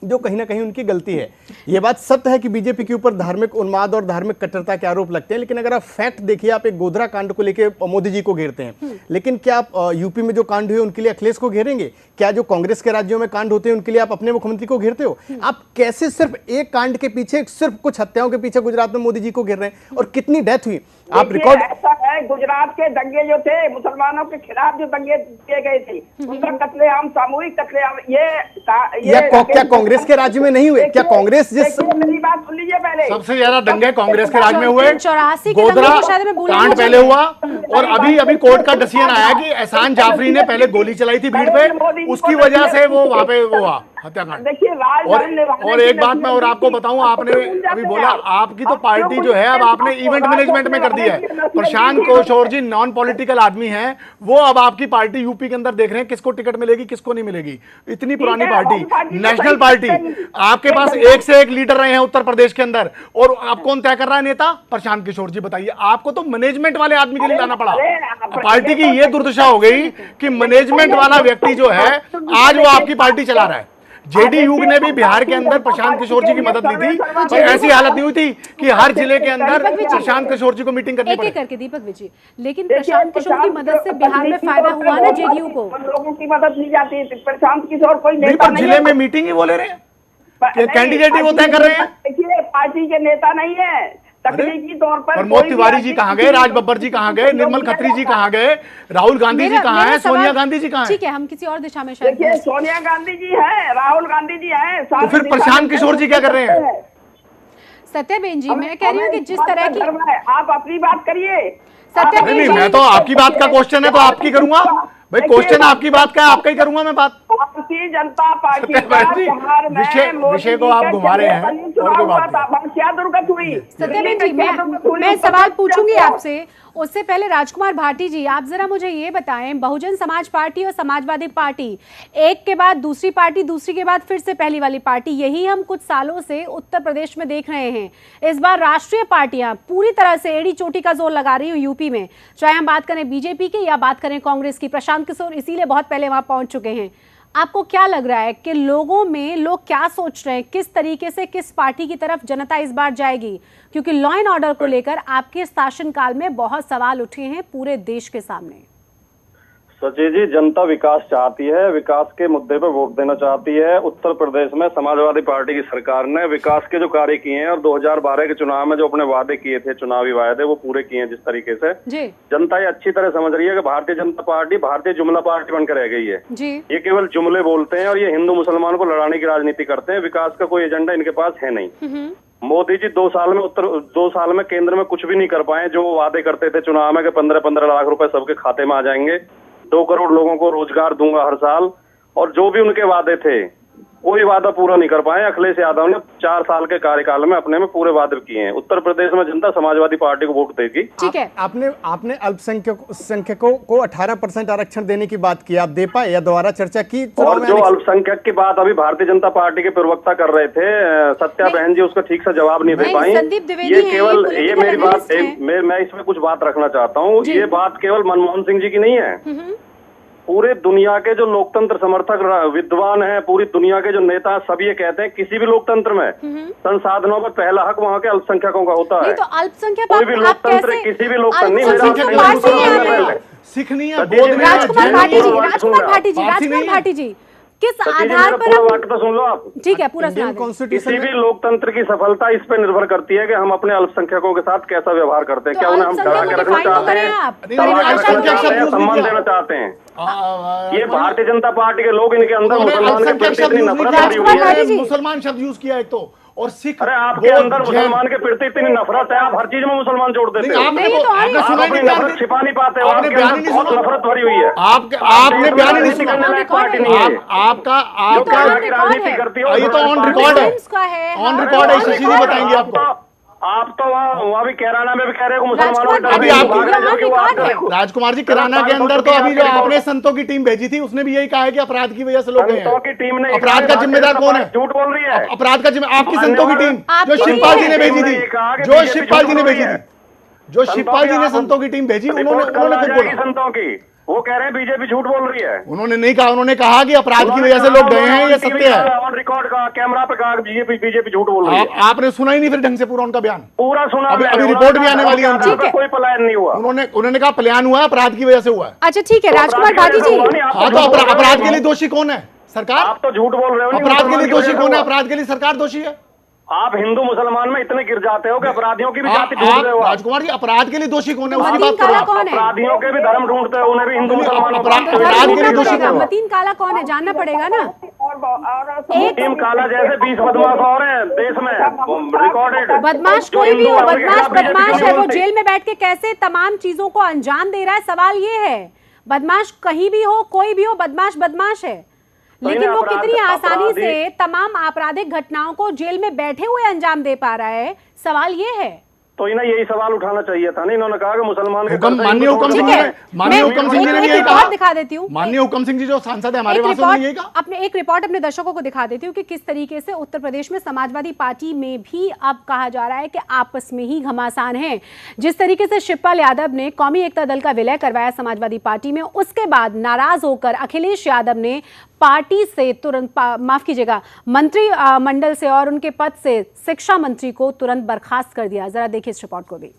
जो कहीं ना कहीं उनकी गलती है। ये बात सत्य है कि बीजेपी के ऊपर धार्मिक उन्माद और धार्मिक कट्टरता के आरोप लगते हैं, लेकिन अगर आप फैक्ट देखिए, आप एक गोधरा कांड को लेकर मोदी जी को घेरते हैं, लेकिन क्या आप यूपी में जो कांड हुए उनके लिए अखिलेश को घेरेंगे? क्या जो कांग्रेस के राज्यों में कांड होते हैं उनके लिए आप अपने मुख्यमंत्री को घेरते हो? आप कैसे सिर्फ एक कांड के पीछे, सिर्फ कुछ हत्याओं के पीछे गुजरात में मोदी जी को घेर रहे हैं? और कितनी डेथ हुई आप रिकॉर्ड। ऐसा है, गुजरात के दंगे जो थे, मुसलमानों के खिलाफ जो दंगे किए गए थे, उनका कत्लेआम, सामूहिक कत्लेआम, क्या कांग्रेस के राज्य में नहीं हुए? क्या कांग्रेस मेरी बात सुन लीजिए पहले, सबसे ज्यादा दंगे कांग्रेस के राज्य में हुए? 84 गोधरा कांड पहले हुआ, और अभी कोर्ट का डिसीजन आया कि एहसान जाफरी ने पहले गोली चलाई थी भीड़ पे, उसकी वजह से वो वहां पे हुआ हत्याकांड। और एक बात मैं और आपको बताऊं, आपने अभी बोला आपकी तो पार्टी जो है अब आपने इवेंट मैनेजमेंट में कर दिया है। प्रशांत किशोर जी नॉन पॉलिटिकल आदमी हैं, वो अब आपकी पार्टी यूपी के अंदर देख रहे हैं किसको टिकट मिलेगी किसको नहीं मिलेगी। इतनी पुरानी पार्टी, नेशनल पार्टी, आपके पास एक से एक लीडर रहे हैं उत्तर प्रदेश के अंदर, और आप कौन तय कर रहा है नेता? प्रशांत किशोर जी। बताइए, आपको तो मैनेजमेंट वाले आदमी के लिए लाना पड़ा। पार्टी की ये दुर्दशा हो गई कि मैनेजमेंट वाला व्यक्ति जो है आज वो आपकी पार्टी चला रहा है। जेडीयू ने भी बिहार के अंदर प्रशांत किशोर जी की मदद ली थी, और ऐसी हालत नहीं हुई थी कि हर जिले के अंदर प्रशांत किशोर जी को मीटिंग करनी पड़े। एक करके दीपक विजय, लेकिन प्रशांत किशोर की मदद से बिहार में फायदा हुआ ना जेडीयू को? लोगों की मदद ली जाती है, प्रशांत किशोर कोई नेता नहीं, जिले में मीटिंग ही वो ले रहे हैं, कैंडिडेट ही वो तय कर रहे हैं। देखिए पार्टी के नेता नहीं है, तकनीकी तौर पर प्रमोद तिवारी जी कहाँ गए, राज बब्बर जी कहाँ गए, निर्मल खत्री जी कहाँ गए, राहुल गांधी जी कहाँ हैं, सोनिया गांधी जी कहाँ हैं? ठीक है, हम किसी और दिशा में शायद। देखिए सोनिया गांधी जी हैं, राहुल गांधी जी हैं, तो फिर प्रशांत किशोर जी क्या कर रहे हैं? सत्यबेन जी, मैं कह रही हूँ कि जिस तरह की, आप अपनी बात करिए। सत्यबेन जी, मैं तो आपकी बात का क्वेश्चन है तो आपकी करूंगा भाई, क्वेश्चन आपकी बात का है, आपका ही करूंगा मैं बात। भारतीय जनता पार्टी का सत्यबहन जी, बिहार में विषय को आप घुमा रहे हैं, और कोई बात नहीं। क्या दुर्गत हुई? सत्यबहन जी, मैं सवाल पूछूंगी आपसे, उससे पहले राजकुमार भाटी जी, आप जरा मुझे ये बताएं, बहुजन समाज पार्टी और समाजवादी पार्टी, एक के बाद दूसरी पार्टी, दूसरी के बाद फिर से पहली वाली पार्टी, यही हम कुछ सालों से उत्तर प्रदेश में देख रहे हैं। इस बार राष्ट्रीय पार्टियां पूरी तरह से एड़ी चोटी का जोर लगा रही हैं यूपी में, चाहे हम बात करें बीजेपी की या बात करें कांग्रेस की। प्रशांत किशोर इसीलिए बहुत पहले वहां पहुंच चुके हैं। आपको क्या लग रहा है कि लोगों में लोग क्या सोच रहे हैं, किस तरीके से किस पार्टी की तरफ जनता इस बार जाएगी? क्योंकि लॉ एंड ऑर्डर को लेकर आपके शासनकाल में बहुत सवाल उठे हैं पूरे देश के सामने। सची जी, जनता विकास चाहती है, विकास के मुद्दे पर वोट देना चाहती है। उत्तर प्रदेश में समाजवादी पार्टी की सरकार ने विकास के जो कार्य किए हैं और 2012 के चुनाव में जो अपने वादे किए थे, चुनावी वादे, वो पूरे किए हैं जिस तरीके से जी। जनता ये अच्छी तरह समझ रही है कि भारतीय जनता पार्टी भारतीय जुमला पार्टी बनकर रह गई है जी। ये केवल जुमले बोलते हैं और ये हिंदू मुसलमान को लड़ाने की राजनीति करते हैं। विकास का कोई एजेंडा इनके पास है नहीं। मोदी जी 2 साल में केंद्र में कुछ भी नहीं कर पाए। जो वादे करते थे चुनाव में कि 15-15 लाख रुपए सबके खाते में आ जाएंगे, 2 करोड़ लोगों को रोजगार दूंगा हर साल, और जो भी उनके वादे थे कोई वादा पूरा नहीं कर पाए। अखिलेश यादव ने 4 साल के कार्यकाल में अपने में पूरे वादे किए हैं। उत्तर प्रदेश में जनता समाजवादी पार्टी को वोट देगी। ठीक है, आपने अल्पसंख्यकों को 18% आरक्षण देने की बात की, आप दे पाए या दोबारा चर्चा की? और जो अल्पसंख्यक की बात अभी भारतीय जनता पार्टी के प्रवक्ता कर रहे थे सत्या बहन जी, उसका ठीक से जवाब नहीं दे पाई। ये केवल ये मेरी बात, मैं इसमें कुछ बात रखना चाहता हूँ। ये बात केवल मनमोहन सिंह जी की नहीं है, पूरे दुनिया के जो लोकतंत्र समर्थक विद्वान हैं, पूरी दुनिया के जो नेता, सब ये कहते हैं किसी भी लोकतंत्र में संसाधनों पर पहला हक वहाँ के अल्पसंख्यकों का होता है। तो अल्पसंख्यक कोई भी लोकतंत्र, किसी भी लोकतंत्र नहीं, सीखनी है। राजकुमार भाटी जी, किस आधार पर वाक्य तो सुन लो आप। ठीक है, पूरा किसी भी लोकतंत्र की सफलता इस पर निर्भर करती है कि हम अपने अल्पसंख्यकों के साथ कैसा व्यवहार करते हैं। क्या उन्हें हम डरा के रखना चाहते हैं, सम्मान देना चाहते हैं? ये भारतीय जनता पार्टी के लोग, इनके अंदर मुसलमान के प्रति इतनी नफरत भरी हुई है। मुसलमान शब्द यूज किया एक तो, और सिख। अरे आपके अंदर मुसलमान के प्रति इतनी नफरत है, आप हर चीज में मुसलमान जोड़ देते हो। आपने नफरत छिपा नहीं पाते हो, आपके अंदर बहुत नफरत भरी हुई है। आपने बयान ही नहीं सुना। आपका राजनीति करती हो, ये तो ऑन रिकॉर्ड है, ऑन रिकॉर्ड है, शशि जी बताएंगे आपको। आप तो वहाँ भी कैराना में भी कह रहे हो मुसलमानों अभी राजकुमार जी, किराना के अंदर तो अभी जो आपने संतों की टीम भेजी थी, उसने भी यही कहा है कि अपराध की वजह से लोग संतों की टीम ने, अपराध का जिम्मेदार कौन है? झूठ बोल रही है। अपराध का जिम्मेदार आपकी संतों की टीम जो शिवपाल जी ने भेजी थी, जो शिवपाल जी ने भेजी थी, जो शिवपाल जी ने संतों की टीम भेजी, उन्होंने खुद बोला संतों की। वो कह रहे हैं बीजेपी झूठ बोल रही है। उन्होंने नहीं कहा, उन्होंने कहा कि अपराध की वजह से लोग गए हैं, ये सत्य है। ऑन रिकॉर्ड का कैमरा पे कहा बीजेपी झूठ बोल रही है। आपने सुना ही नहीं फिर ढंग से पूरा उनका बयान? पूरा सुना। अभी रिपोर्ट भी आने वाली है उनकी। कोई पलायन नहीं हुआ। उन्होंने कहा पलायन हुआ, अपराध की वजह से हुआ है। अच्छा ठीक है राजकुमार भाटी जी, हाँ तो अपराध के लिए दोषी कौन है? सरकार। आप तो झूठ बोल रहे हो। अपराध के लिए दोषी कौन है? अपराध के लिए सरकार दोषी है। आप हिंदू मुसलमान में इतने गिर जाते हो कि अपराधियों की भी जाति ढूंढ रहे हो। राजकुमार जी, अपराध के लिए दोषी कौन है उसकी बात करो। अपराधियों के भी धर्म ढूंढते हो, उन्हें भी हिंदू मुसलमान अपराध के लिए दोषी कौन है? मतीन काला कौन है जानना पड़ेगा ना। मतीन काला जैसे 20 बदमाश और हैं देश में रिकॉर्डेड। बदमाश कोई भी हो, बदमाश है, वो जेल में बैठ के कैसे तमाम चीजों को अंजाम दे रहा है, सवाल ये है। बदमाश कहीं भी हो, कोई भी हो, बदमाश बदमाश है, लेकिन वो कितनी आसानी से तमाम आपराधिक घटनाओं को जेल में बैठे हुए अंजाम दे पा रहा है, सवाल ये है। तो इन्हें यही सवाल उठाना चाहिए था ना। इन्होंने कहा कि मुसलमान माननीय हुकम सिंह जी ने यही कहा। दिखा देती हूँ, माननीय हुकम सिंह जी जो सांसद है हमारे वहां से, यही कहा। अपने एक रिपोर्ट अपने दर्शकों को दिखा देती हूँ कि किस तरीके से उत्तर प्रदेश में समाजवादी पार्टी में भी अब कहा जा रहा है कि आपस में ही घमासान है। जिस तरीके से शिवपाल यादव ने कौमी एकता दल का विलय करवाया समाजवादी पार्टी में, उसके बाद नाराज होकर अखिलेश यादव ने पार्टी से तुरंत माफ कीजिएगा मंत्री मंडल से और उनके पद से शिक्षा मंत्री को तुरंत बर्खास्त कर दिया। जरा देखिए इस रिपोर्ट को भी।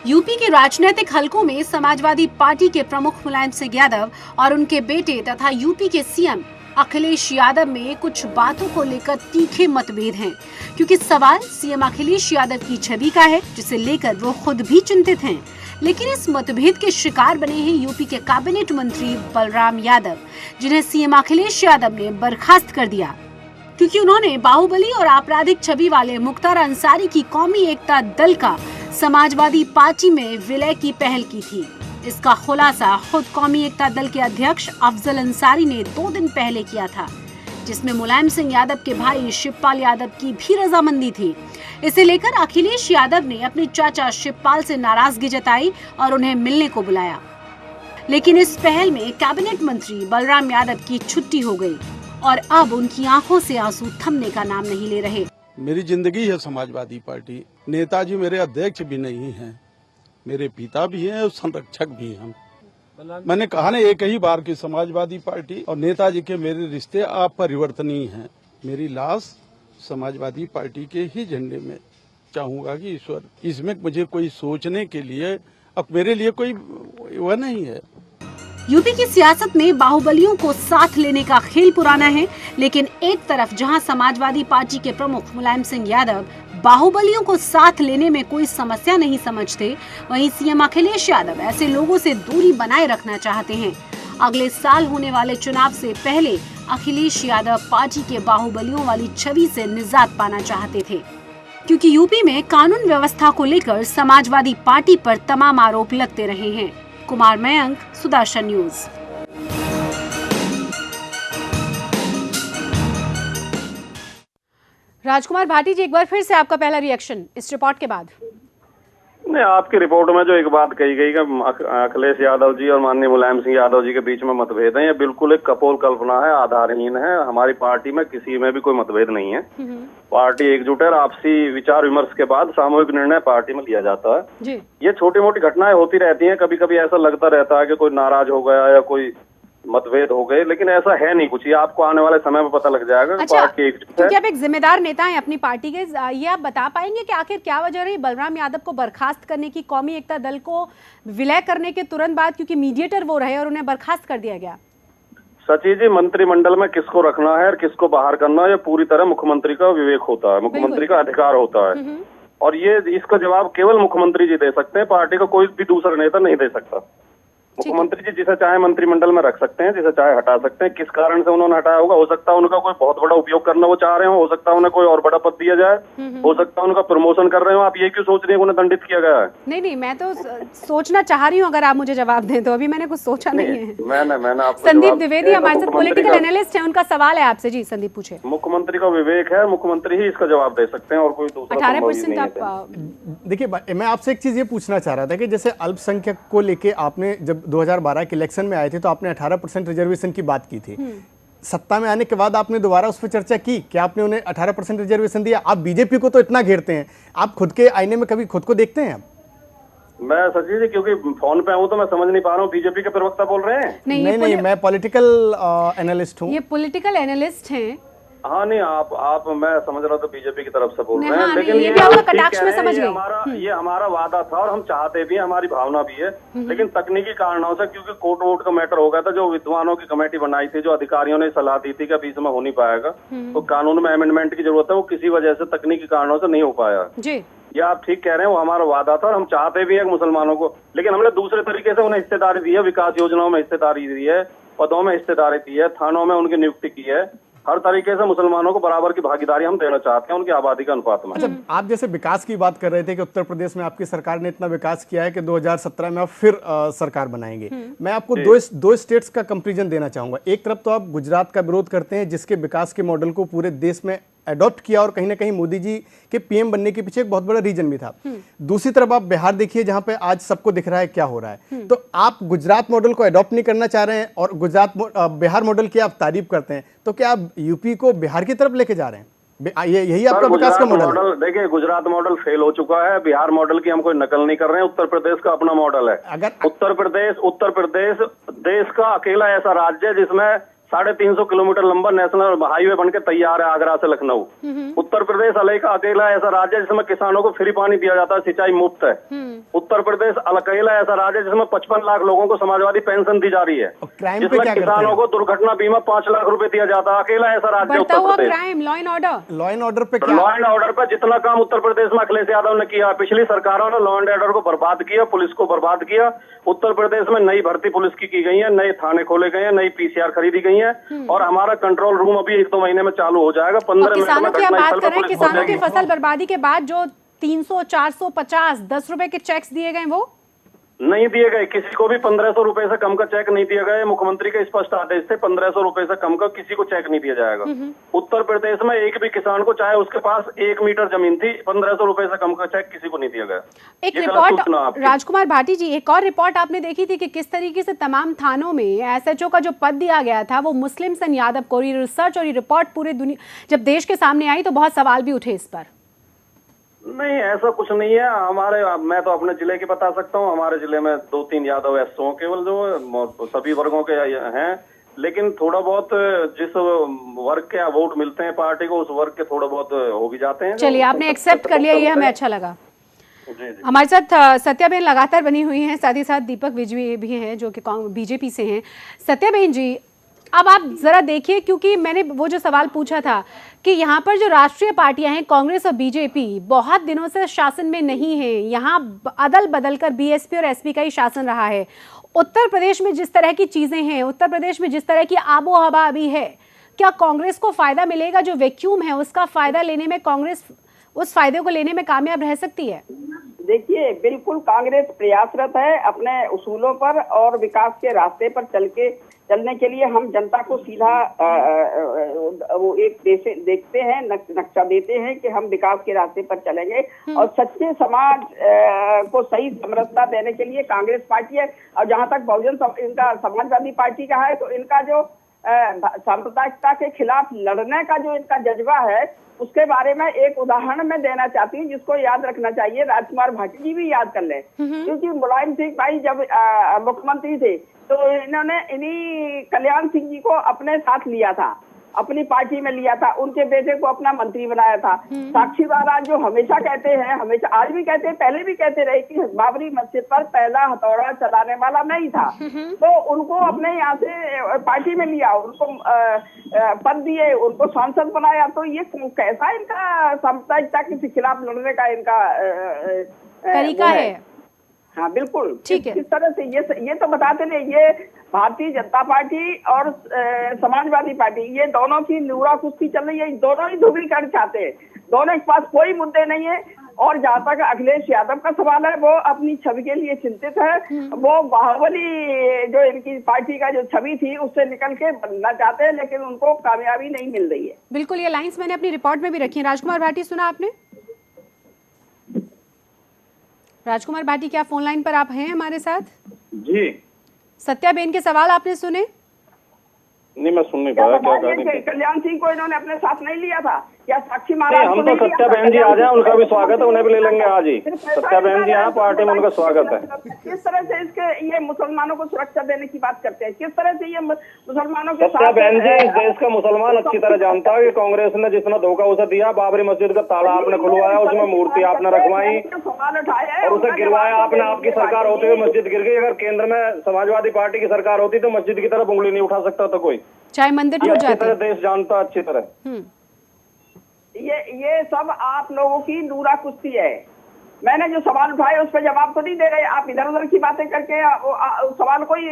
यूपी के राजनीतिक हलकों में समाजवादी पार्टी के प्रमुख मुलायम सिंह यादव और उनके बेटे तथा यूपी के सीएम अखिलेश यादव में कुछ बातों को लेकर तीखे मतभेद हैं, क्योंकि सवाल सीएम अखिलेश यादव की छवि का है, जिसे लेकर वो खुद भी चिंतित हैं। लेकिन इस मतभेद के शिकार बने हैं यूपी के कैबिनेट मंत्री बलराम यादव, जिन्हें सीएम अखिलेश यादव ने बर्खास्त कर दिया, क्योंकि उन्होंने बाहुबली और आपराधिक छवि वाले मुख्तार अंसारी की कौमी एकता दल का समाजवादी पार्टी में विलय की पहल की थी। इसका खुलासा खुद कौमी एकता दल के अध्यक्ष अफजल अंसारी ने 2 दिन पहले किया था, जिसमें मुलायम सिंह यादव के भाई शिवपाल यादव की भी रजामंदी थी। इसे लेकर अखिलेश यादव ने अपने चाचा शिवपाल से नाराजगी जताई और उन्हें मिलने को बुलाया। लेकिन इस पहल में कैबिनेट मंत्री बलराम यादव की छुट्टी हो गई और अब उनकी आंखों से आंसू थमने का नाम नहीं ले रहे। मेरी जिंदगी है समाजवादी पार्टी। नेताजी मेरे अध्यक्ष भी नहीं हैं, मेरे पिता भी हैं और संरक्षक भी हैं। मैंने कहा ना एक ही बार कि समाजवादी पार्टी और नेताजी के मेरे रिश्ते अपरिवर्तनीय हैं। मेरी लाश समाजवादी पार्टी के ही झंडे में चाहूंगा कि ईश्वर, इसमें मुझे कोई सोचने के लिए अब मेरे लिए कोई वह नहीं है। यूपी की सियासत में बाहुबलियों को साथ लेने का खेल पुराना है, लेकिन एक तरफ जहां समाजवादी पार्टी के प्रमुख मुलायम सिंह यादव बाहुबलियों को साथ लेने में कोई समस्या नहीं समझते, वहीं सीएम अखिलेश यादव ऐसे लोगों से दूरी बनाए रखना चाहते हैं। अगले साल होने वाले चुनाव से पहले अखिलेश यादव पार्टी के बाहुबलियों वाली छवि से निजात पाना चाहते थे, क्योंकि यूपी में कानून व्यवस्था को लेकर समाजवादी पार्टी पर तमाम आरोप लगते रहे हैं। कुमार मयंक, सुदर्शन न्यूज। राजकुमार भाटी जी, एक बार फिर से आपका पहला रिएक्शन इस रिपोर्ट के बाद। नहीं, आपकी रिपोर्ट में जो एक बात कही गई कि अखिलेश यादव जी और माननीय मुलायम सिंह यादव जी के बीच में मतभेद है, ये बिल्कुल एक कपोल कल्पना है, आधारहीन है। हमारी पार्टी में किसी में भी कोई मतभेद नहीं है। पार्टी एकजुट है और आपसी विचार विमर्श के बाद सामूहिक निर्णय पार्टी में लिया जाता है जी। ये छोटी मोटी घटनाएं होती रहती हैं, कभी कभी ऐसा लगता रहता है कि कोई नाराज हो गया या कोई मतभेद हो गए, लेकिन ऐसा है नहीं कुछ। ये आपको आने वाले समय में पता लग जाएगा। अच्छा, क्योंकि आप एक जिम्मेदार नेता हैं अपनी पार्टी के, ये आप बता पाएंगे कि आखिर क्या वजह रही बलराम यादव को बर्खास्त करने की, कौमी एकता दल को विलय करने के तुरंत बाद, क्योंकि मीडिएटर वो रहे और उन्हें बर्खास्त कर दिया गया? सची जी, मंत्रिमंडल में किसको रखना है और किसको बाहर करना है, ये पूरी तरह मुख्यमंत्री का विवेक होता है, मुख्यमंत्री का अधिकार होता है, और ये इसका जवाब केवल मुख्यमंत्री जी दे सकते हैं। पार्टी का कोई भी दूसरा नेता नहीं दे सकता। मुख्यमंत्री जी जिसे चाहे मंत्रिमंडल में रख सकते हैं, जिसे चाहे हटा सकते हैं। किस कारण से उन्होंने हटाया होगा, हो सकता है उनका कोई बहुत बड़ा उपयोग करना वो चाह रहे हो सकता है उन्हें कोई और बड़ा पद दिया जाए, हो सकता है उनका प्रमोशन कर रहे हो। आप ये क्यों सोच रहे हैं उन्हें दंडित किया गया है? नहीं, मैं तो सोचना चाह रही हूँ, अगर आप मुझे जवाब दें तो। अभी मैंने कुछ सोचा नहीं है। मैंने आपको संदीप द्विवेदी हमारे साथ पॉलिटिकल एनालिस्ट है, उनका सवाल है आपसे। जी संदीप पूछे। मुख्यमंत्री का विवेक है, मुख्यमंत्री ही इसका जवाब दे सकते हैं और कोई दूसरा 18% आप। देखिए, मैं आपसे एक चीज ये पूछना चाह रहा था कि जैसे अल्पसंख्यक को लेके आपने जब 2012 के इलेक्शन में आए थे तो आपने 18% रिजर्वेशन की बात की थी। सत्ता में आने के बाद आपने दोबारा उस पर चर्चा की कि आपने उन्हें 18% रिजर्वेशन दिया? आप बीजेपी को तो इतना घेरते हैं, आप खुद के आईने में कभी खुद को देखते हैं? मैं सचिव जी, क्योंकि फोन पे हूँ तो मैं समझ नहीं पा रहा हूँ। बीजेपी के प्रवक्ता बोल रहे हैं? नहीं, मैं पॉलिटिकल एनालिस्ट हूँ। ये पॉलिटिकल एनालिस्ट हैं। हाँ, नहीं, आप मैं समझ रहा था बीजेपी की तरफ से बोल रहे हैं, लेकिन ये भी आपका कटाक्ष में समझ गए। ये हमारा वादा था और हम चाहते भी हैं, हमारी भावना भी है, लेकिन तकनीकी कारणों से, क्योंकि कोर्ट वोट का मैटर हो गया था, जो विद्वानों की कमेटी बनाई थी, जो अधिकारियों ने सलाह दी थी कि अभी इसमें हो नहीं पाएगा, तो कानून में अमेंडमेंट की जरूरत है, वो किसी वजह से तकनीकी कारणों से नहीं हो पाया जी। ये आप ठीक कह रहे हैं, वो हमारा वादा था और हम चाहते भी हैं मुसलमानों को, लेकिन हमने दूसरे तरीके से उन्हें हिस्सेदारी दी है, विकास योजनाओं में हिस्सेदारी दी है, पदों में हिस्सेदारी दी है, थानों में उनकी नियुक्ति की है। हर तरीके से मुसलमानों को बराबर की भागीदारी हम देना चाहते हैं उनकी आबादी के अनुपात में। अच्छा, आप जैसे विकास की बात कर रहे थे कि उत्तर प्रदेश में आपकी सरकार ने इतना विकास किया है कि 2017 में आप फिर सरकार बनाएंगे। मैं आपको दो स्टेट्स का कंपैरिजन देना चाहूंगा। एक तरफ तो आप गुजरात का विरोध करते हैं, जिसके विकास के मॉडल को पूरे देश में अडॉप्ट किया और कहीं ना कहीं मोदी जी के पीएम बनने के पीछे एक बहुत बड़ा रीजन भी था। दूसरी तरफ आप बिहार देखिए, जहां पे आज सबको दिख रहा है क्या हो रहा है। तो आप गुजरात मॉडल को अडॉप्ट नहीं करना चाह रहे हैं और बिहार मॉडल की आप तारीफ करते हैं, तो क्या आप यूपी को बिहार की तरफ लेके जा रहे हैं? यही आपका विकास का मॉडल है? देखिए, गुजरात मॉडल फेल हो चुका है, बिहार मॉडल की हम कोई नकल नहीं कर रहे हैं। उत्तर प्रदेश का अपना मॉडल है। अगर उत्तर प्रदेश देश का अकेला ऐसा राज्य है जिसमें 350 किलोमीटर लंबा नेशनल हाईवे बन के तैयार है आगरा से लखनऊ। उत्तर प्रदेश अकेला अकेला ऐसा राज्य है जिसमें किसानों को फ्री पानी दिया जाता है, सिंचाई मुफ्त है। उत्तर प्रदेश अकेला ऐसा राज्य है जिसमें 55 लाख लोगों को समाजवादी पेंशन दी जा रही है, जिसमें किसानों को दुर्घटना बीमा 5 लाख रुपए दिया जाता है। अकेला ऐसा राज्य है Uttar Pradesh. Law and order पे लॉ एंड ऑर्डर पे जितना काम उत्तर प्रदेश में अखिलेश यादव ने किया, पिछली सरकारों ने लॉ एंड ऑर्डर को बर्बाद किया, पुलिस को बर्बाद किया। उत्तर प्रदेश में नई भर्ती पुलिस की गई है, नए थाने खोले गए हैं, नई पीसीआर खरीदी गई है और हमारा कंट्रोल रूम अभी 1-2 महीने में चालू हो जाएगा। 15 मिनट में बात कर रहे हैं किसानों की फसल बर्बादी के बाद जो 300, 400, 50, 10 रुपए के चेक्स दिए गए वो नहीं दिए गए। किसी को भी 1500 रुपए से कम का चेक नहीं दिया गया। मुख्यमंत्री के स्पष्ट आदेश से 1500 रुपए से कम का किसी को चेक नहीं दिया जाएगा। उत्तर प्रदेश में एक भी किसान को, चाहे उसके पास 1 मीटर जमीन थी, 1500 रुपए से कम का चेक किसी को नहीं दिया गया। एक रिपोर्ट राजकुमार भाटी जी, एक और रिपोर्ट आपने देखी थी कि किस तरीके से तमाम थानों में एसएचओ का जो पद दिया गया था वो मुस्लिम सन यादव को। रिसर्च और ये रिपोर्ट पूरे दुनिया जब देश के सामने आई तो बहुत सवाल भी उठे इस पर। नहीं, ऐसा कुछ नहीं है। मैं तो अपने जिले की बता सकता हूँ। हमारे जिले में 2-3 यादव एसओ केवल जो सभी वर्गों के हैं, लेकिन थोड़ा बहुत जिस वर्ग के वोट मिलते हैं पार्टी को, उस वर्ग के थोड़ा बहुत हो भी जाते हैं। चलिए, आपने एक्सेप्ट कर लिया, ये हमें अच्छा लगा। हमारे साथ सत्याबेन लगातार बनी हुई हैं, साथ ही साथ दीपक विजवी भी हैं जो कि बीजेपी से हैं। सत्याबेन जी, अब आप जरा देखिए, क्योंकि मैंने वो जो सवाल पूछा था कि यहाँ पर जो राष्ट्रीय पार्टियां हैं कांग्रेस और बीजेपी बहुत दिनों से शासन में नहीं है, यहाँ अदल बदल कर बीएसपी और एसपी का ही शासन रहा है। उत्तर प्रदेश में जिस तरह की चीजें हैं, उत्तर प्रदेश में जिस तरह की आबो हवा अभी है, क्या कांग्रेस को फायदा मिलेगा? जो वैक्यूम है उसका फायदा लेने में कांग्रेस उस फायदे को लेने में कामयाब रह सकती है? देखिए, बिल्कुल कांग्रेस प्रयासरत है अपने उसूलों पर और विकास के रास्ते पर चलने के लिए। हम जनता को सीधा वो एक देखते हैं, नक्शा देते हैं कि हम विकास के रास्ते पर चलेंगे और सच्चे समाज को सही समरसता देने के लिए कांग्रेस पार्टी है। और जहां तक बहुजन इनका समाजवादी पार्टी का है, तो इनका जो सांप्रदायिकता के खिलाफ लड़ने का जो इनका जज्बा है, उसके बारे में एक उदाहरण मैं देना चाहती हूँ जिसको याद रखना चाहिए। राजकुमार भाटी जी भी याद कर ले, क्योंकि मुलायम सिंह भाई जब मुख्यमंत्री थे तो इन्होंने इन्हीं कल्याण सिंह जी को अपने साथ लिया था, अपनी पार्टी में लिया था, उनके बेटे को अपना मंत्री बनाया था। साक्षी महाराज जो हमेशा कहते हैं, हमेशा आज भी कहते हैं, पहले भी कहते रहे कि बाबरी मस्जिद पर पहला हथौड़ा चलाने वाला नहीं था, तो उनको अपने यहाँ से पार्टी में लिया, उनको पद दिए, उनको सांसद बनाया। तो ये कैसा इनका सांप्रदायिकता के खिलाफ लड़ने का इनका तरीका है। हाँ बिल्कुल, ठीक है। किस तरह से ये तो बताते नहीं, ये भारतीय जनता पार्टी और समाजवादी पार्टी, ये दोनों की नुरा कुश्ती चल रही है। दोनों ही ध्रुवीकरण चाहते हैं, दोनों के पास कोई मुद्दे नहीं है। और जहाँ तक अखिलेश यादव का सवाल है, वो अपनी छवि के लिए चिंतित है। वो बाहुबली जो इनकी पार्टी का जो छवि थी उससे निकल के बनना चाहते हैं, लेकिन उनको कामयाबी नहीं मिल रही है। बिल्कुल, ये लाइंस मैंने अपनी रिपोर्ट में भी रखी है। राजकुमार भाटी, सुना आपने? राजकुमार भाटी, क्या फोन लाइन पर आप हैं हमारे साथ? जी। सत्याबेन के सवाल आपने सुने? नहीं, मैं सुन नहीं पाया। क्या कल्याण सिंह को इन्होंने अपने साथ नहीं लिया था? या साक्षी महाराज? हम तो सत्याबेन जी आ जाए, उनका भी स्वागत है, उन्हें भी ले लेंगे आज ही। सत्याबेन जी आए, पार्टी में उनका स्वागत है। किस तरह से इसके ये मुसलमानों को सुरक्षा देने की बात करते हैं? किस तरह से ये मुसलमानों के साथ? सत्याबेन जी, इस देश का मुसलमान अच्छी तरह जानता है कि कांग्रेस ने जितना धोखा उसे दिया, बाबरी मस्जिद का ताला आपने खुलवाया, उसमें मूर्ति आपने रखवाई सवाल उठाया और उसे गिरवाया आपने। आपकी सरकार होते हुए मस्जिद गिर गई। अगर केंद्र में समाजवादी पार्टी की सरकार होती तो मस्जिद की तरफ उंगली नहीं उठा सकता था कोई, चाहे मंदिर टूट जाते। देश जानता अच्छी तरह। ये सब आप लोगों की नूरा कुश्ती है। मैंने जो सवाल उठाए उस पर जवाब तो नहीं दे रहे, आप इधर उधर की बातें करके सवाल को ही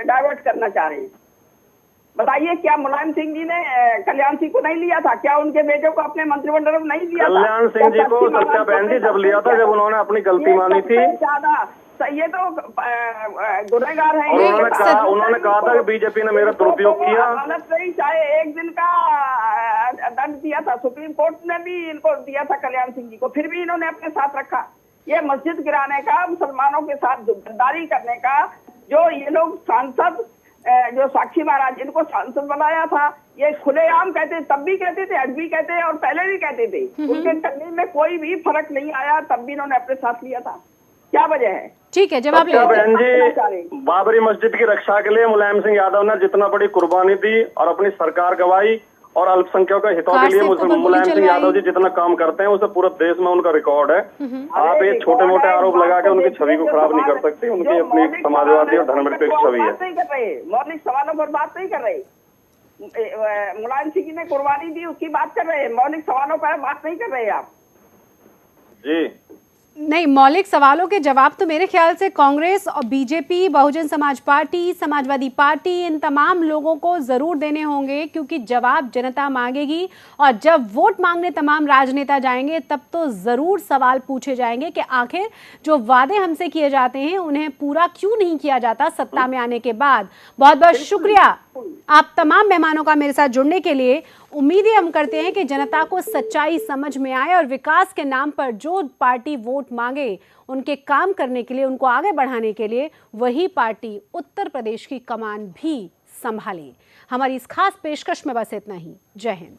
डाइवर्ट करना चाह रहे हैं। बताइए, क्या मुलायम सिंह जी ने कल्याण सिंह को नहीं लिया था? क्या उनके बेटे को अपने मंत्रिमंडल में नहीं लिया था? कल्याण सिंह जी को सत्याबेन जी जब लिया था, जब उन्होंने अपनी गलती मानी थी। ये तो गुनहगार है। उन्होंने कहा था कि बीजेपी ने मेरा दुरुपयोग किया। गलत नहीं, चाहे 1 दिन का दंड दिया था, सुप्रीम कोर्ट ने भी इनको दिया था कल्याण सिंह जी को, फिर भी इन्होंने अपने साथ रखा। ये मस्जिद गिराने का, मुसलमानों के साथ गद्दारी करने का, जो ये लोग सांसद जो साक्षी महाराज, इनको सांसद बनाया था, ये खुलेआम कहते, तब भी कहते थे, आज भी कहते हैं और पहले भी कहते थे। उनके करने में कोई भी फर्क नहीं आया, तब भी इन्होंने अपने साथ लिया था। क्या वजह है? ठीक है, जवाब ले अच्छा लेते हैं। बहन जी, बाबरी मस्जिद की रक्षा के लिए मुलायम सिंह यादव ने जितना बड़ी कुर्बानी दी और अपनी सरकार गवाई और अल्पसंख्यकों के हितों के लिए मुलायम सिंह यादव जी जितना काम करते हैं उसे पूरे देश में उनका रिकॉर्ड है। आप ये छोटे मोटे आरोप लगा के उनकी छवि को खराब नहीं कर सकते। उनकी अपनी समाजवादी और धर्मनिरपेक्ष छवि है। मौलिक सवालों पर बात नहीं कर रहे। मुलायम सिंह जी ने कुर्बानी दी उसकी बात कर रहे हैं, मौलिक सवालों पर बात नहीं कर रहे आप जी। नहीं, मौलिक सवालों के जवाब तो मेरे ख्याल से कांग्रेस और BJP, Bahujan Samaj party, Samajwadi party, इन तमाम लोगों को जरूर देने होंगे, क्योंकि जवाब जनता मांगेगी और जब वोट मांगने तमाम राजनेता जाएंगे तब तो जरूर सवाल पूछे जाएंगे कि आखिर जो वादे हमसे किए जाते हैं उन्हें पूरा क्यों नहीं किया जाता सत्ता में आने के बाद। बहुत बहुत शुक्रिया आप तमाम मेहमानों का मेरे साथ जुड़ने के लिए। उम्मीद ही हम करते हैं कि जनता को सच्चाई समझ में आए और विकास के नाम पर जो पार्टी वोट मांगे उनके काम करने के लिए, उनको आगे बढ़ाने के लिए वही पार्टी उत्तर प्रदेश की कमान भी संभाले। हमारी इस खास पेशकश में बस इतना ही। जय हिंद।